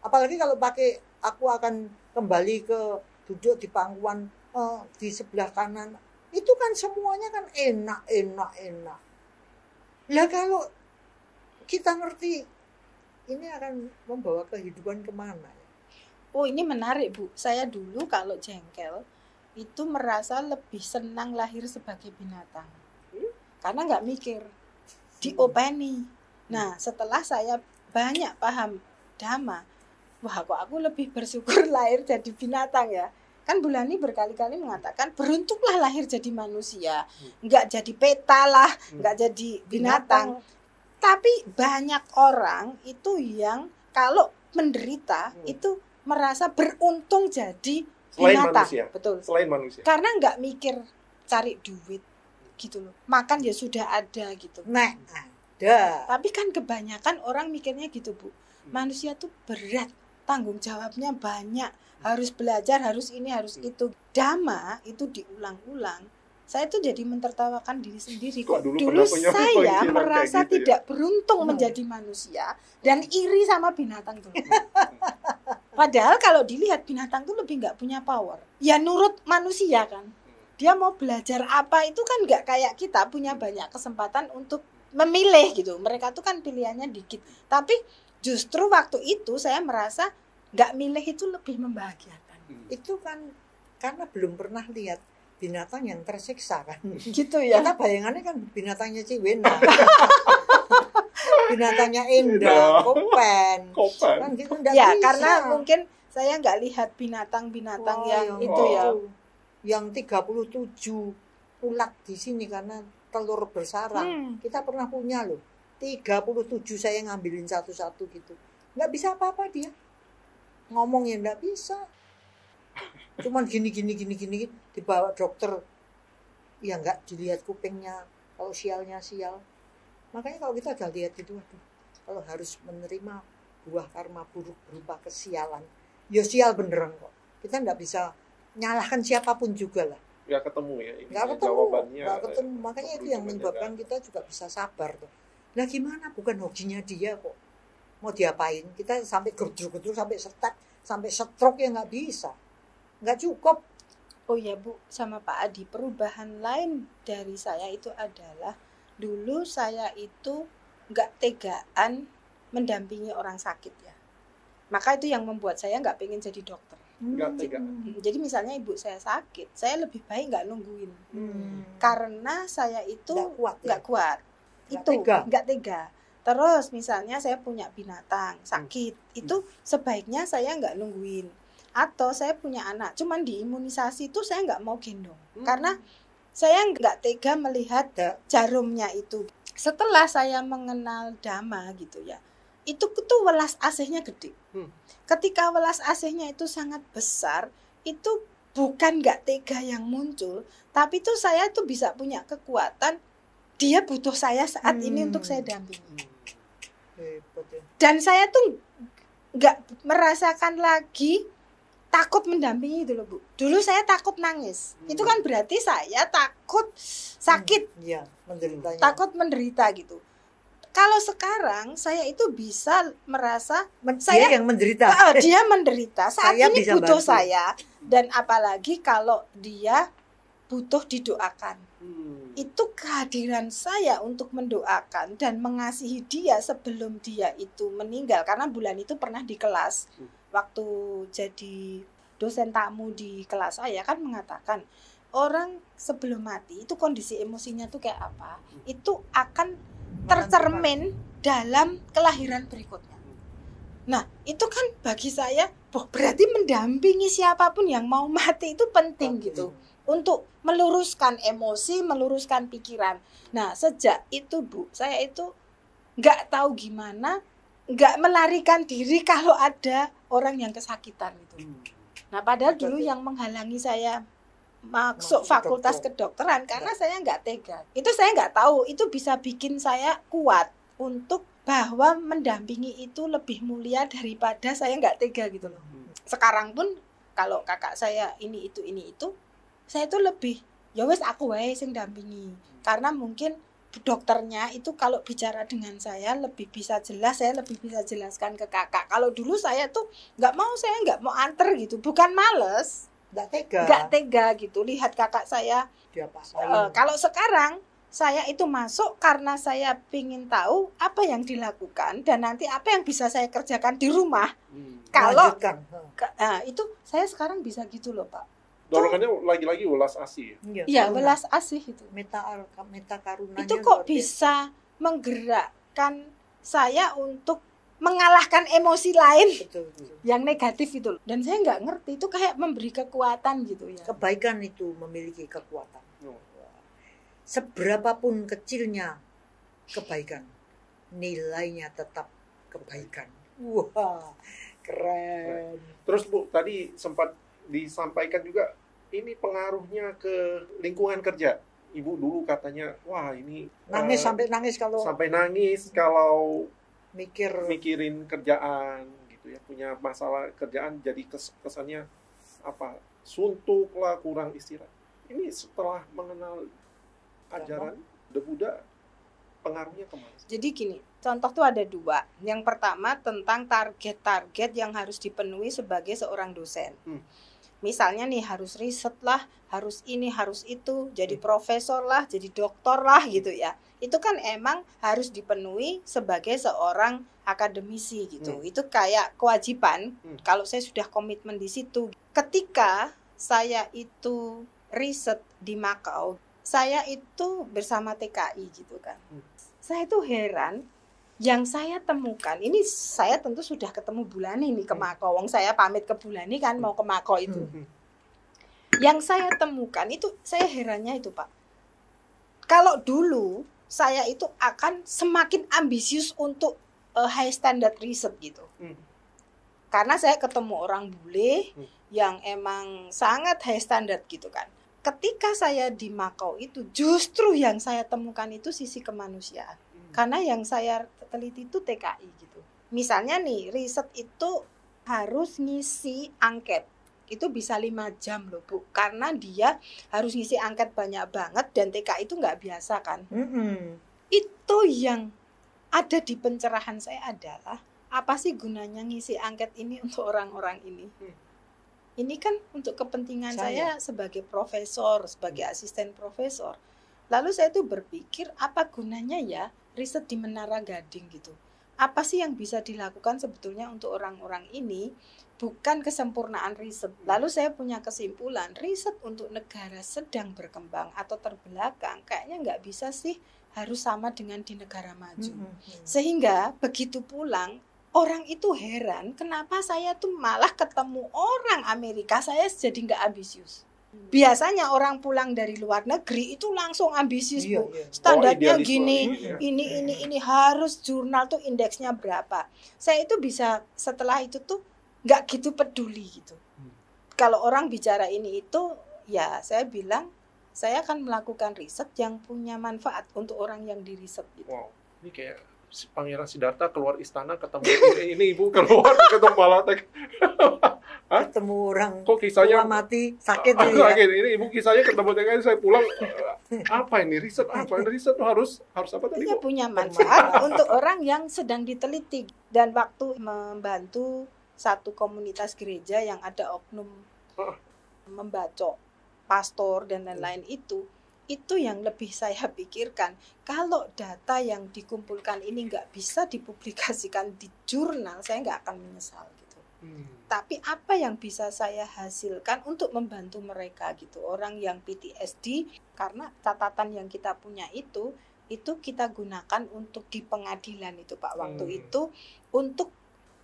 Apalagi kalau pakai aku akan kembali ke duduk di pangkuan di sebelah kanan, itu kan semuanya kan enak. Lah kalau kita ngerti ini akan membawa kehidupan kemana? Oh ini menarik Bu. Saya dulu kalau jengkel itu merasa lebih senang lahir sebagai binatang. Karena nggak mikir, diopeni. Nah setelah saya banyak paham Dhamma, wah kok aku lebih bersyukur lahir jadi binatang ya. Kan Bulani berkali-kali mengatakan beruntunglah lahir jadi manusia, nggak jadi peta lah, nggak jadi binatang. Tapi banyak orang itu yang kalau menderita itu merasa beruntung jadi binatang. Betul. Selain manusia. Karena nggak mikir cari duit. Gitu loh. Makan ya sudah ada gitu. Nah, ada. Tapi kan kebanyakan orang mikirnya gitu, Bu. Manusia tuh berat, tanggung jawabnya banyak, harus belajar, harus ini, harus itu. Dhamma itu diulang-ulang. Saya tuh jadi mentertawakan diri sendiri. Kok dulu saya merasa gitu tidak beruntung menjadi manusia dan iri sama binatang tuh. Padahal kalau dilihat binatang tuh lebih nggak punya power. Ya nurut manusia kan. Dia mau belajar apa itu kan nggak kayak kita punya banyak kesempatan untuk memilih gitu. Mereka tuh kan pilihannya dikit. Tapi justru waktu itu saya merasa nggak milih itu lebih membahagiakan. Itu kan karena belum pernah lihat binatang yang tersiksa kan. Gitu ya. Kita bayangannya kan binatangnya Ciwena. Binatangnya Indah, Kopen. Kan gitu ya bisa. Karena mungkin saya nggak lihat binatang-binatang yang itu ya. Yang 37 ulat di sini karena telur bersarang. Kita pernah punya loh. 37 saya ngambilin satu-satu gitu. Nggak bisa apa-apa dia. Ngomongnya nggak bisa. Cuman gini dibawa dokter. Ya nggak dilihat kupingnya. Kalau sialnya sial. Makanya kalau kita udah lihat gitu, waduh, kalau harus menerima buah karma buruk berupa kesialan. Ya sial beneran kok. Kita nggak bisa nyalahkan siapapun juga lah. Nggak ketemu ya. Nggak ketemu. Makanya itu yang menyebabkan kita juga bisa sabar tuh. Nah gimana? Bukan hokinya dia kok. Mau diapain? Kita sampai geruduk-geruduk, sampai setak, sampai stroke ya nggak bisa. Nggak cukup. Oh ya Bu, sama Pak Adi, perubahan lain dari saya itu adalah dulu saya itu nggak tegaan mendampingi orang sakit ya. Maka itu yang membuat saya nggak pengen jadi dokter. nggak tega. Jadi misalnya ibu saya sakit, saya lebih baik nggak nungguin, karena saya itu nggak kuat, itu nggak tega. Terus misalnya saya punya binatang sakit, itu sebaiknya saya nggak nungguin. Atau saya punya anak, cuman diimunisasi itu saya nggak mau gendong, karena saya nggak tega melihat jarumnya itu. Setelah saya mengenal Dhamma gitu ya, itu tuh welas asihnya gede. Ketika welas asihnya itu sangat besar, itu bukan nggak tega yang muncul, tapi tuh saya tuh bisa punya kekuatan. Dia butuh saya saat ini untuk saya dampingi. Dan saya tuh nggak merasakan lagi takut mendampingi itu loh Bu. Dulu saya takut nangis. Itu kan berarti saya takut sakit. Iya, menderitanya. Takut menderita gitu. Kalau sekarang saya itu bisa merasa dia yang menderita. Dia menderita. Saat saya ini butuh bantu. saya. Dan apalagi kalau dia butuh didoakan. Itu kehadiran saya untuk mendoakan dan mengasihi dia sebelum dia itu meninggal. Karena bulan itu pernah di kelas, waktu jadi dosen tamu di kelas saya kan mengatakan, orang sebelum mati itu kondisi emosinya tuh kayak apa, itu akan tercermin dalam kelahiran berikutnya. Nah itu kan bagi saya, berarti mendampingi siapapun yang mau mati itu penting gitu, untuk meluruskan emosi, meluruskan pikiran. Nah sejak itu Bu, saya itu nggak tahu gimana, nggak melarikan diri kalau ada orang yang kesakitan itu. Nah padahal dulu yang menghalangi saya masuk fakultas kedokteran karena saya nggak tega. Itu saya nggak tahu, itu bisa bikin saya kuat untuk bahwa mendampingi itu lebih mulia daripada saya nggak tega gitu loh. Sekarang pun kalau kakak saya ini itu, saya itu lebih ya wes aku wae sing dampingi. Karena mungkin dokternya itu kalau bicara dengan saya lebih bisa jelas, saya lebih bisa jelaskan ke kakak. Kalau dulu saya tuh saya nggak mau anter gitu, bukan males, nggak tega gitu lihat kakak saya. Kalau sekarang saya itu masuk karena saya ingin tahu apa yang dilakukan dan nanti apa yang bisa saya kerjakan di rumah. Kalau itu saya sekarang bisa gitu loh Pak. Dorongannya lagi-lagi welas asih. Iya, welas asih itu. Meta karunanya. Itu kok bisa menggerakkan saya untuk mengalahkan emosi lain yang negatif itu. Dan saya nggak ngerti, itu kayak memberi kekuatan gitu ya. Kebaikan itu memiliki kekuatan. Seberapapun kecilnya kebaikan, nilainya tetap kebaikan. Wah, keren. Terus Bu, tadi sempat disampaikan juga ini pengaruhnya ke lingkungan kerja. Ibu dulu katanya, wah ini nangis sampai nangis kalau mikirin kerjaan gitu ya, punya masalah kerjaan jadi kesannya apa? Suntuk lah, kurang istirahat. Ini setelah mengenal ajaran The Buddha, pengaruhnya kemana? Jadi gini, contoh tuh ada dua. Yang pertama tentang target-target yang harus dipenuhi sebagai seorang dosen. Misalnya nih harus riset lah, harus ini, harus itu, jadi profesor lah, jadi doktor lah gitu ya. Itu kan emang harus dipenuhi sebagai seorang akademisi gitu. Itu kayak kewajiban kalau saya sudah komitmen di situ. Ketika saya itu riset di Makau, saya itu bersama TKI gitu kan. Saya itu heran, yang saya temukan, ini saya tentu sudah ketemu Bulani nih ke Makau. Saya pamit ke Bulani kan mau ke Makau itu. Yang saya temukan itu, saya herannya itu Pak. Kalau dulu saya itu akan semakin ambisius untuk high standard research gitu. Karena saya ketemu orang bule yang emang sangat high standard gitu kan. Ketika saya di Makau itu justru yang saya temukan itu sisi kemanusiaan. Karena yang saya teliti itu TKI gitu. Misalnya nih, riset itu harus ngisi angket. Itu bisa 5 jam loh Bu. Karena dia harus ngisi angket banyak banget dan TKI itu nggak biasa kan. Itu yang ada di pencerahan saya adalah, apa sih gunanya ngisi angket ini untuk orang-orang ini? Ini kan untuk kepentingan saya sebagai profesor, sebagai asisten profesor. Lalu saya tuh berpikir, apa gunanya ya riset di Menara Gading gitu. apa sih yang bisa dilakukan sebetulnya untuk orang-orang ini, bukan kesempurnaan riset. Lalu saya punya kesimpulan, riset untuk negara sedang berkembang atau terbelakang kayaknya nggak bisa sih harus sama dengan di negara maju. Sehingga begitu pulang, orang itu heran kenapa saya tuh malah ketemu orang Amerika saya jadi nggak ambisius. Biasanya orang pulang dari luar negeri itu langsung ambisius, Bu. Standarnya gini, ini harus jurnal tuh indeksnya berapa. Saya itu bisa setelah itu tuh nggak gitu peduli gitu. Kalau orang bicara ini itu, ya saya bilang saya akan melakukan riset yang punya manfaat untuk orang yang diriset gitu. Wow, ini kayak Pangeran Siddhartha keluar istana ketemu ini ibu keluar ketemu Malatek. Ketemu orang kok kisahnya mati sakit sakit. Ini ibu kisahnya ketemu dengan saya pulang apa ini riset harus apa tadi? Dia punya manfaat untuk orang yang sedang diteliti. Dan waktu membantu satu komunitas gereja yang ada oknum membacok pastor dan lain-lain itu yang lebih saya pikirkan. Kalau data yang dikumpulkan ini nggak bisa dipublikasikan di jurnal, saya nggak akan menyesal gitu. Tapi apa yang bisa saya hasilkan untuk membantu mereka gitu, orang yang PTSD, karena catatan yang kita punya itu kita gunakan untuk di pengadilan itu Pak, waktu itu untuk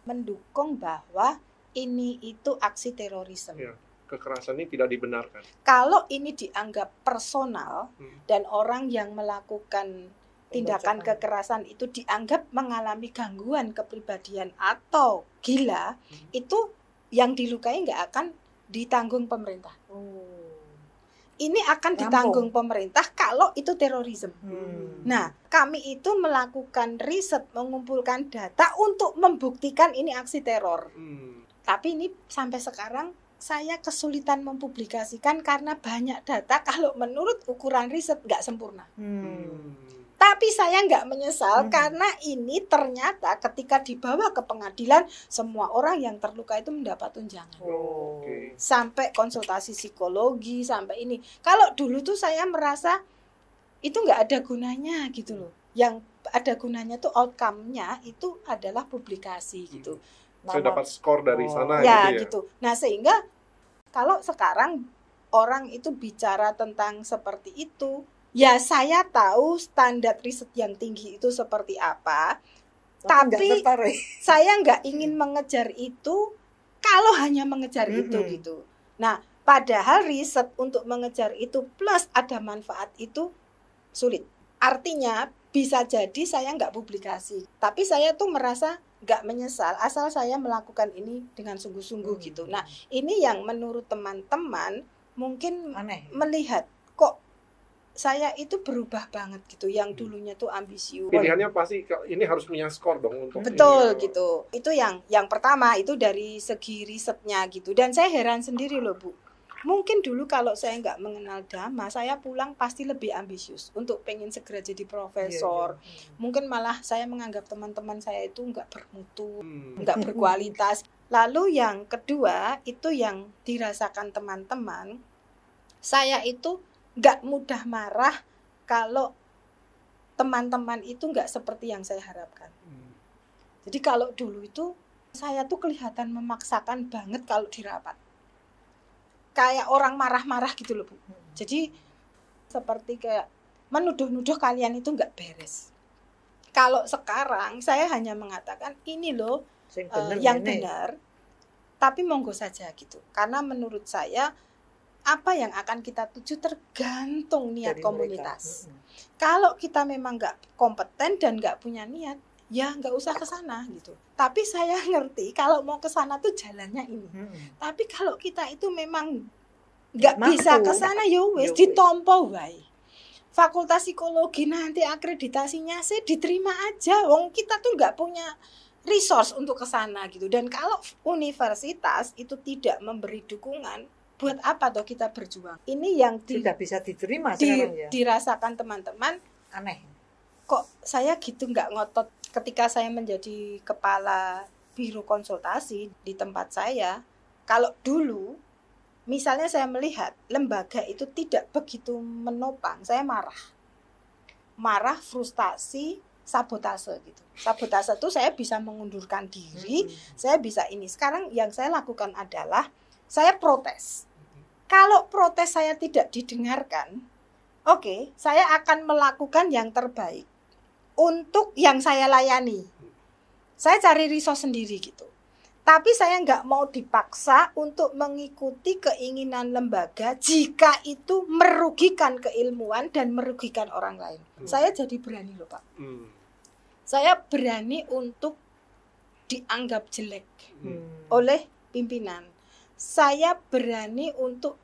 mendukung bahwa ini itu aksi terorisme. Ya. Kekerasan ini tidak dibenarkan. Kalau ini dianggap personal dan orang yang melakukan tindakan kekerasan itu dianggap mengalami gangguan kepribadian atau gila, itu yang dilukai nggak akan ditanggung pemerintah. Ini akan ditanggung pemerintah kalau itu terorisme. Nah, kami itu melakukan riset, mengumpulkan data untuk membuktikan ini aksi teror. Tapi ini sampai sekarang saya kesulitan mempublikasikan karena banyak data kalau menurut ukuran riset nggak sempurna. Tapi saya nggak menyesal karena ini ternyata ketika dibawa ke pengadilan semua orang yang terluka itu mendapat tunjangan. Sampai konsultasi psikologi, sampai ini. Kalau dulu tuh saya merasa itu nggak ada gunanya gitu loh. Yang ada gunanya tuh outcome-nya itu adalah publikasi gitu. Saya dapat skor dari sana ya, gitu ya. Gitu. Nah, sehingga kalau sekarang orang itu bicara tentang seperti itu, ya saya tahu standar riset yang tinggi itu seperti apa, tapi saya nggak ingin mengejar itu kalau hanya mengejar itu gitu. Nah, padahal riset untuk mengejar itu plus ada manfaat itu sulit. Artinya bisa jadi saya nggak publikasi, tapi saya tuh merasa nggak menyesal asal saya melakukan ini dengan sungguh-sungguh gitu. Nah, ini yang menurut teman-teman mungkin aneh, melihat kok saya itu berubah banget gitu, yang dulunya tuh ambisius. Pilihannya pasti ini harus punya skor dong untuk betul ini. Gitu. Itu yang pertama itu dari segi risetnya gitu. Dan saya heran sendiri loh Bu. Mungkin dulu kalau saya nggak mengenal Dhamma, saya pulang pasti lebih ambisius untuk pengen segera jadi profesor. Mungkin malah saya menganggap teman-teman saya itu nggak bermutu, nggak berkualitas. Lalu yang kedua, itu yang dirasakan teman-teman, saya itu nggak mudah marah kalau teman-teman itu nggak seperti yang saya harapkan. Jadi kalau dulu itu, saya tuh kelihatan memaksakan banget kalau di rapat. Kayak orang marah-marah gitu loh Bu. Jadi seperti kayak menuduh-nuduh kalian itu nggak beres. Kalau sekarang saya hanya mengatakan ini loh yang benar, tapi monggo saja gitu. Karena menurut saya apa yang akan kita tuju tergantung niat dari komunitas. Kalau kita memang nggak kompeten dan nggak punya niat, ya nggak usah ke sana gitu. Tapi saya ngerti kalau mau ke sana tuh jalannya ini. Tapi kalau kita itu memang nggak bisa ke sana, ya wis ditompo wae. Fakultas psikologi nanti akreditasinya sih diterima aja. Wong kita tuh nggak punya resource untuk ke sana gitu. Dan kalau universitas itu tidak memberi dukungan, buat apa toh kita berjuang? Ini yang tidak bisa diterima sekarang ya. Dirasakan teman-teman aneh. Kok saya gitu nggak ngotot ketika saya menjadi kepala biro konsultasi di tempat saya. Kalau dulu misalnya saya melihat lembaga itu tidak begitu menopang, saya marah, frustasi, sabotase gitu. Sabotase itu saya bisa mengundurkan diri, saya bisa ini. Sekarang yang saya lakukan adalah saya protes. Kalau protes saya tidak didengarkan, oke, saya akan melakukan yang terbaik untuk yang saya layani. Saya cari resource sendiri gitu. Tapi saya nggak mau dipaksa untuk mengikuti keinginan lembaga jika itu merugikan keilmuan dan merugikan orang lain. Saya jadi berani loh Pak. Saya berani untuk dianggap jelek oleh pimpinan. Saya berani untuk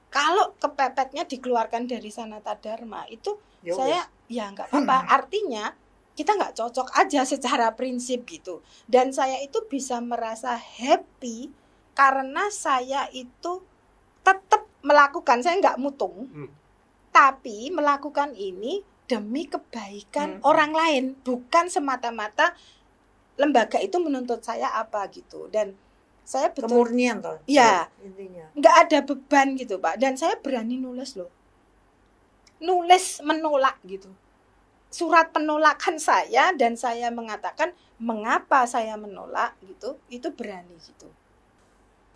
kalau kepepetnya dikeluarkan dari Sanata Dharma itu saya ya nggak apa-apa. Artinya kita nggak cocok aja secara prinsip gitu. Dan saya itu bisa merasa happy karena saya itu tetap melakukan, saya nggak mutung, tapi melakukan ini demi kebaikan orang lain, bukan semata-mata lembaga itu menuntut saya apa gitu. Dan saya betul kemurnian toh. Ya, intinya. Nggak ada beban gitu Pak. Dan saya berani nulis loh, nulis menolak gitu. Surat penolakan saya dan saya mengatakan mengapa saya menolak gitu, itu berani gitu.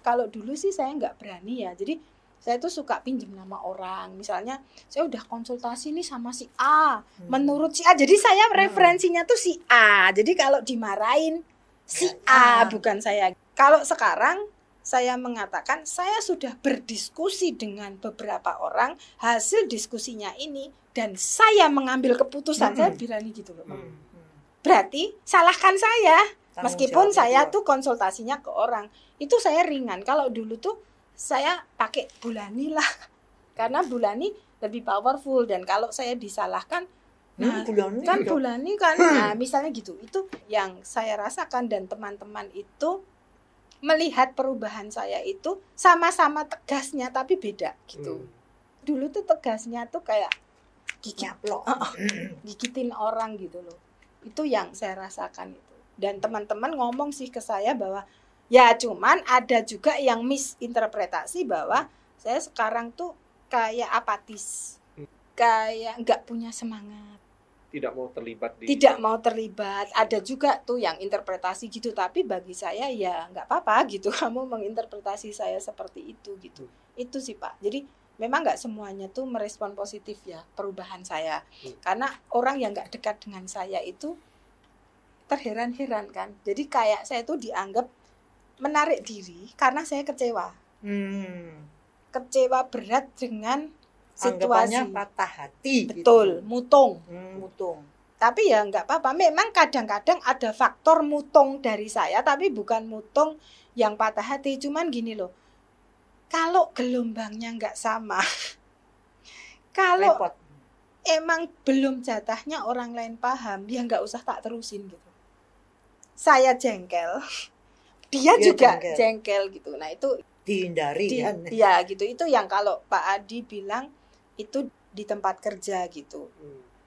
Kalau dulu sih saya nggak berani ya, jadi saya tuh suka pinjam nama orang. Misalnya saya udah konsultasi nih sama si A, menurut si A, jadi saya referensinya tuh si A. Jadi kalau dimarahin si A bukan saya. Kalau sekarang saya mengatakan saya sudah berdiskusi dengan beberapa orang, hasil diskusinya ini dan saya mengambil keputusan, saya berani gitu loh. Berarti salahkan saya, meskipun saya tuh konsultasinya ke orang, itu saya ringan. Kalau dulu tuh saya pakai Bulani lah, karena Bulani lebih powerful dan kalau saya disalahkan, nah Bulani kan, nah misalnya gitu. Itu yang saya rasakan dan teman-teman itu melihat perubahan saya itu sama-sama tegasnya tapi beda gitu. Dulu tuh tegasnya tuh kayak gigitin orang gitu loh. Itu yang saya rasakan itu. Dan teman-teman ngomong sih ke saya bahwa ya cuman ada juga yang misinterpretasi bahwa saya sekarang tuh kayak apatis. Kayak nggak punya semangat. Tidak mau terlibat. Ada juga tuh yang interpretasi gitu, tapi bagi saya ya nggak apa-apa gitu kamu menginterpretasi saya seperti itu gitu. Itu sih Pak. Jadi memang nggak semuanya tuh merespon positif ya perubahan saya. Karena orang yang nggak dekat dengan saya itu terheran-heran kan. Jadi kayak saya tuh dianggap menarik diri karena saya kecewa. Kecewa berat dengan situasi. Anggapannya patah hati. Betul, gitu. Mutung. Tapi ya nggak apa-apa. Memang kadang-kadang ada faktor mutung dari saya, tapi bukan mutung yang patah hati. Cuman gini loh, kalau gelombangnya nggak sama, kalau repot. Emang belum jatahnya orang lain paham, dia nggak usah tak terusin gitu. Saya jengkel, dia juga jengkel gitu. Nah itu dihindari kan? Ya gitu. Itu yang kalau Pak Adi bilang itu di tempat kerja gitu.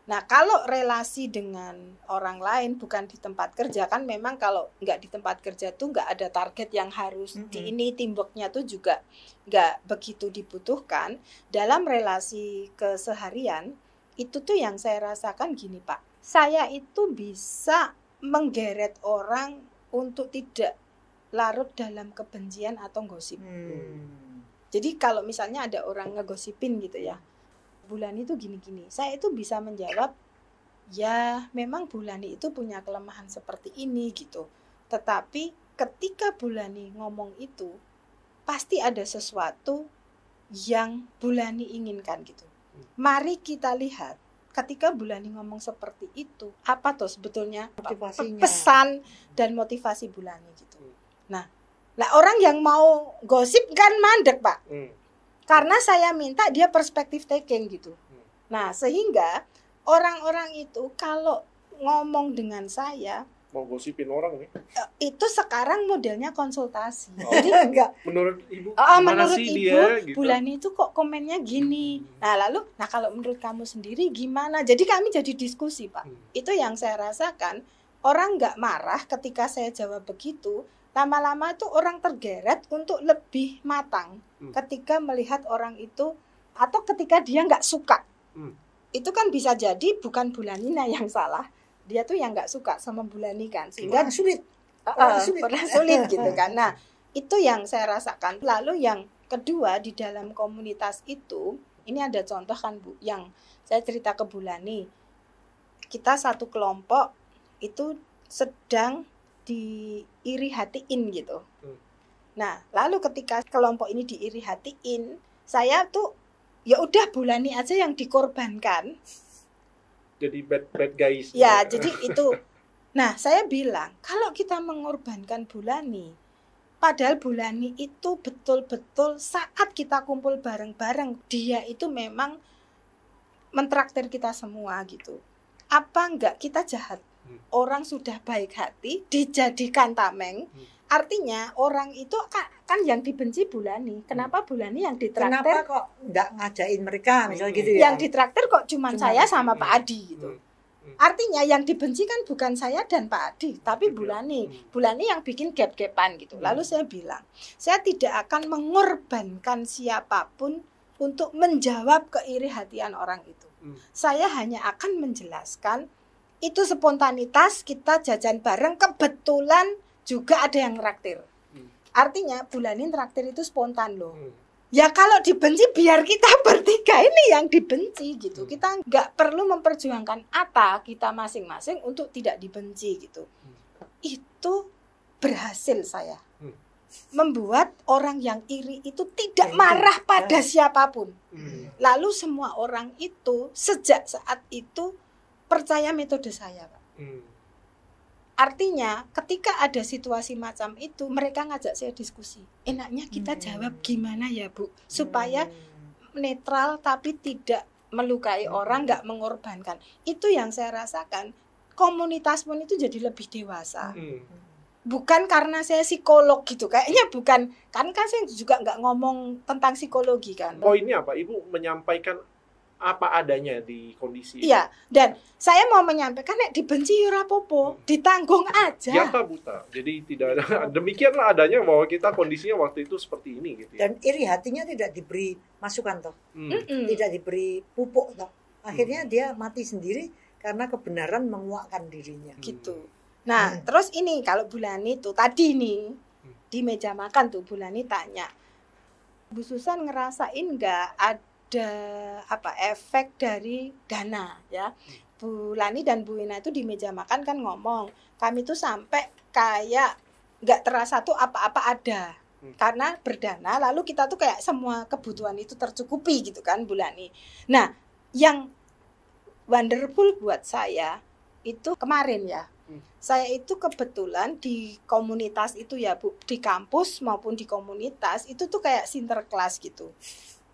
Nah kalau relasi dengan orang lain bukan di tempat kerja kan memang kalau nggak di tempat kerja tuh nggak ada target yang harus di ini, teamworknya tuh juga nggak begitu dibutuhkan. Dalam relasi keseharian itu tuh yang saya rasakan gini Pak, saya itu bisa menggeret orang untuk tidak larut dalam kebencian atau gosip. Jadi kalau misalnya ada orang ngegosipin gitu ya, Bulani itu gini-gini, saya itu bisa menjawab, ya memang Bulani itu punya kelemahan seperti ini gitu. Tetapi ketika Bulani ngomong itu, pasti ada sesuatu yang Bulani inginkan gitu. Mari kita lihat, ketika Bulani ngomong seperti itu, apa tuh sebetulnya pesan dan motivasi Bulani gitu. Nah, orang yang mau gosip kan mandek Pak. Karena saya minta dia perspektif taking gitu. Nah, sehingga orang-orang itu kalau ngomong dengan saya mau gosipin orang nih. Itu sekarang modelnya konsultasi. Jadi enggak menurut Ibu menurut Ibu dia, gitu? Bulani itu kok komennya gini. Nah, kalau menurut kamu sendiri gimana? Jadi kami jadi diskusi, Pak. Itu yang saya rasakan. Orang enggak marah ketika saya jawab begitu. Lama-lama itu orang tergeret untuk lebih matang ketika melihat orang itu atau ketika dia nggak suka. Itu kan bisa jadi bukan Bulanina yang salah, dia tuh yang nggak suka sama Bulani kan, sehingga sulit. Pernah sulit gitu kan. Nah, itu yang saya rasakan. Lalu yang kedua, di dalam komunitas itu, ini ada contoh kan Bu, yang saya cerita ke Bulani. Kita satu kelompok itu sedang diiri hatiin gitu. Nah, lalu ketika kelompok ini diiri hatiin, saya tuh ya udah Bulani aja yang dikorbankan. Jadi bad guys. Ya, jadi itu. Nah, saya bilang, kalau kita mengorbankan Bulani, padahal Bulani itu betul-betul saat kita kumpul bareng-bareng, dia itu memang mentraktir kita semua gitu. Apa enggak kita jahat? Orang sudah baik hati, dijadikan tameng. Artinya orang itu kan yang dibenci Bulani. Kenapa Bulani yang ditraktir? Kenapa kok enggak ngajain mereka misalnya gitu ya? Yang ditraktir kok cuma saya sama Pak Adi gitu. Artinya yang dibenci kan bukan saya dan Pak Adi, tapi Bulani. Bulani yang bikin gap-gapan gitu. Lalu saya bilang, saya tidak akan mengorbankan siapapun untuk menjawab keirihatian orang itu. Saya hanya akan menjelaskan itu spontanitas, kita jajan bareng, kebetulan juga ada yang traktir. Artinya Bulani traktir itu spontan loh. Ya kalau dibenci biar kita bertiga ini yang dibenci gitu. Kita nggak perlu memperjuangkan kita masing-masing untuk tidak dibenci gitu. Itu berhasil saya. Membuat orang yang iri itu tidak marah pada siapapun. Lalu semua orang itu sejak saat itu percaya metode saya, Pak. Artinya ketika ada situasi macam itu, mereka ngajak saya diskusi. Enaknya kita jawab gimana ya Bu, supaya netral tapi tidak melukai orang, nggak mengorbankan. Itu yang saya rasakan. Komunitas pun itu jadi lebih dewasa. Bukan karena saya psikolog gitu, kayaknya bukan. Kan saya juga nggak ngomong tentang psikologi kan. Poinnya apa? Ibu menyampaikan apa adanya di kondisi itu. Iya, dan saya mau menyampaikan dibenci ora popo, ditanggung aja. Biasa buta. Jadi tidak ada, demikianlah adanya bahwa kita kondisinya waktu itu seperti ini gitu ya. Dan iri hatinya tidak diberi masukan toh. Tidak diberi pupuk toh. Akhirnya dia mati sendiri karena kebenaran menguakkan dirinya. Gitu. Nah, terus ini kalau Bulani tuh tadi nih di meja makan tuh Bulani tanya, Bu Susan ngerasain nggak ada efek dari dana ya. Bu Lani dan Bu Ina itu di meja makan kan ngomong, kami tuh sampai kayak nggak terasa tuh apa-apa ada karena berdana, lalu kita tuh kayak semua kebutuhan itu tercukupi gitu kan Bu Lani. Nah, yang wonderful buat saya itu kemarin ya, saya itu kebetulan di komunitas itu ya Bu, di kampus maupun di komunitas itu tuh kayak sinterklas gitu.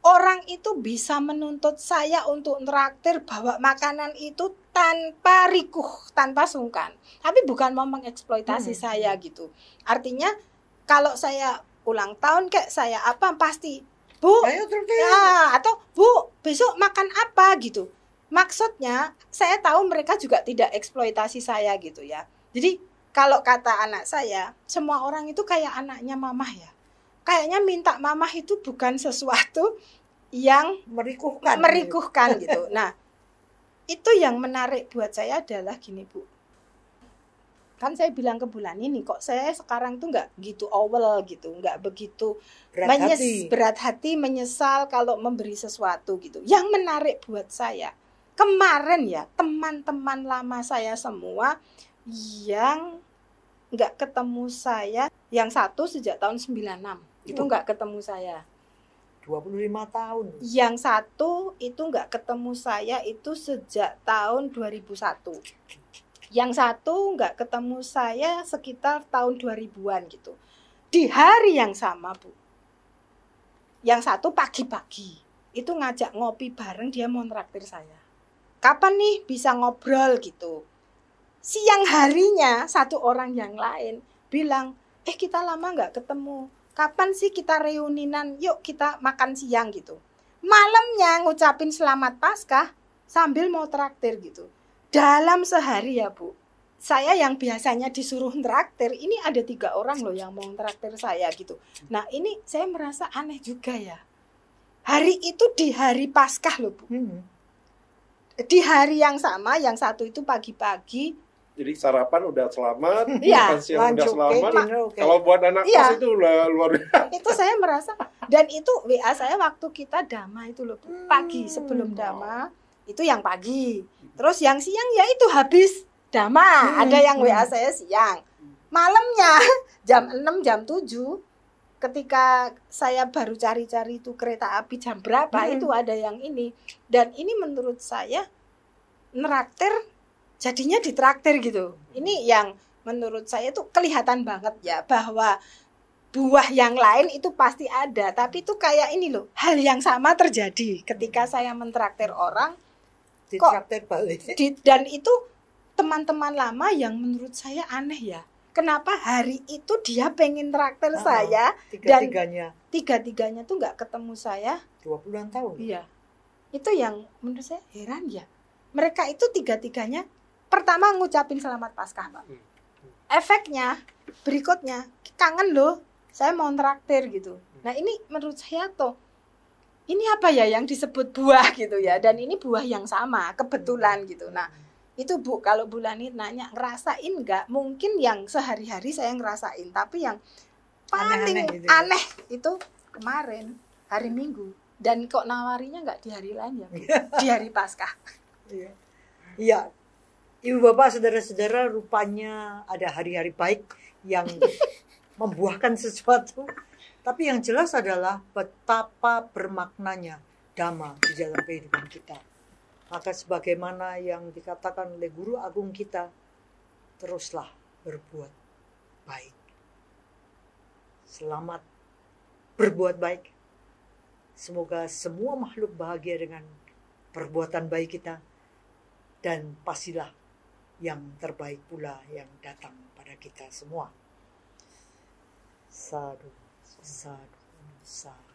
Orang itu bisa menuntut saya untuk traktir bawa makanan itu tanpa rikuh, tanpa sungkan. Tapi bukan mau mengeksploitasi saya gitu. Artinya kalau saya ulang tahun kayak saya apa pasti, Bu, ya, atau Bu, besok makan apa gitu. Maksudnya saya tahu mereka juga tidak eksploitasi saya gitu ya. Jadi kalau kata anak saya, semua orang itu kayak anaknya mamah ya. Kayaknya minta mamah itu bukan sesuatu yang merikuhkan gitu. Nah, itu yang menarik buat saya adalah gini Bu. Kan saya bilang ke Bulani nih, kok saya sekarang tuh nggak gitu awal gitu, nggak begitu berat hati, menyesal kalau memberi sesuatu gitu. Yang menarik buat saya, kemarin ya teman-teman lama saya semua yang nggak ketemu saya, yang satu sejak tahun 96 itu nggak ketemu saya. 25 tahun. Yang satu itu nggak ketemu saya itu sejak tahun 2001. Yang satu nggak ketemu saya sekitar tahun 2000-an gitu. Di hari yang sama Bu. Yang satu pagi-pagi itu ngajak ngopi bareng, dia mau traktir saya. Kapan nih bisa ngobrol gitu. Siang harinya satu orang yang lain bilang, kita lama nggak ketemu. Kapan sih kita reuninan, yuk kita makan siang gitu. Malamnya ngucapin selamat Paskah sambil mau traktir gitu. Dalam sehari ya Bu, saya yang biasanya disuruh traktir, ini ada 3 orang loh yang mau traktir saya gitu. Nah ini saya merasa aneh juga ya. Hari itu di hari Paskah loh Bu. di hari yang sama, yang satu itu pagi-pagi. Jadi sarapan udah selamat, Iya, makan siang udah selamat. Okay. Kalau buat anak kos itu luar biasa. Itu saya merasa, dan itu WA saya waktu kita dama itu loh, pagi sebelum dama, itu yang pagi. Terus yang siang ya itu habis dama, ada yang WA saya siang. Malamnya jam 6, jam 7, ketika saya baru cari-cari itu kereta api jam berapa, itu ada yang ini. Dan ini menurut saya neraktir, jadinya ditraktir gitu. Ini yang menurut saya tuh kelihatan banget ya, bahwa buah yang lain itu pasti ada. Tapi itu kayak ini loh, hal yang sama terjadi ketika saya mentraktir orang. Ditraktir balik. Dan itu teman-teman lama yang menurut saya aneh ya. Kenapa hari itu dia pengen traktir saya, dan tiga-tiganya tuh nggak ketemu saya 20-an tahun. Iya. Itu yang menurut saya heran ya. Mereka itu tiga-tiganya pertama ngucapin selamat Paskah, Pak. Efeknya berikutnya kangen loh, saya mau traktir gitu. Nah, ini menurut saya tuh ini apa ya yang disebut buah gitu ya, dan ini buah yang sama kebetulan gitu. Nah, itu Bu, kalau Bu Lani nanya ngerasain nggak, mungkin yang sehari-hari saya ngerasain, tapi yang paling aneh itu kemarin hari Minggu, dan kok nawarinya nggak di hari lain ya Bu? Di hari Paskah. Iya, Ibu Bapak, saudara-saudara, rupanya ada hari-hari baik yang membuahkan sesuatu. Tapi yang jelas adalah betapa bermaknanya dhamma di dalam kehidupan kita. Maka sebagaimana yang dikatakan oleh Guru Agung kita, teruslah berbuat baik. Selamat berbuat baik. Semoga semua makhluk bahagia dengan perbuatan baik kita. Dan pastilah yang terbaik pula yang datang pada kita semua. Sadhu, sadhu, sadhu.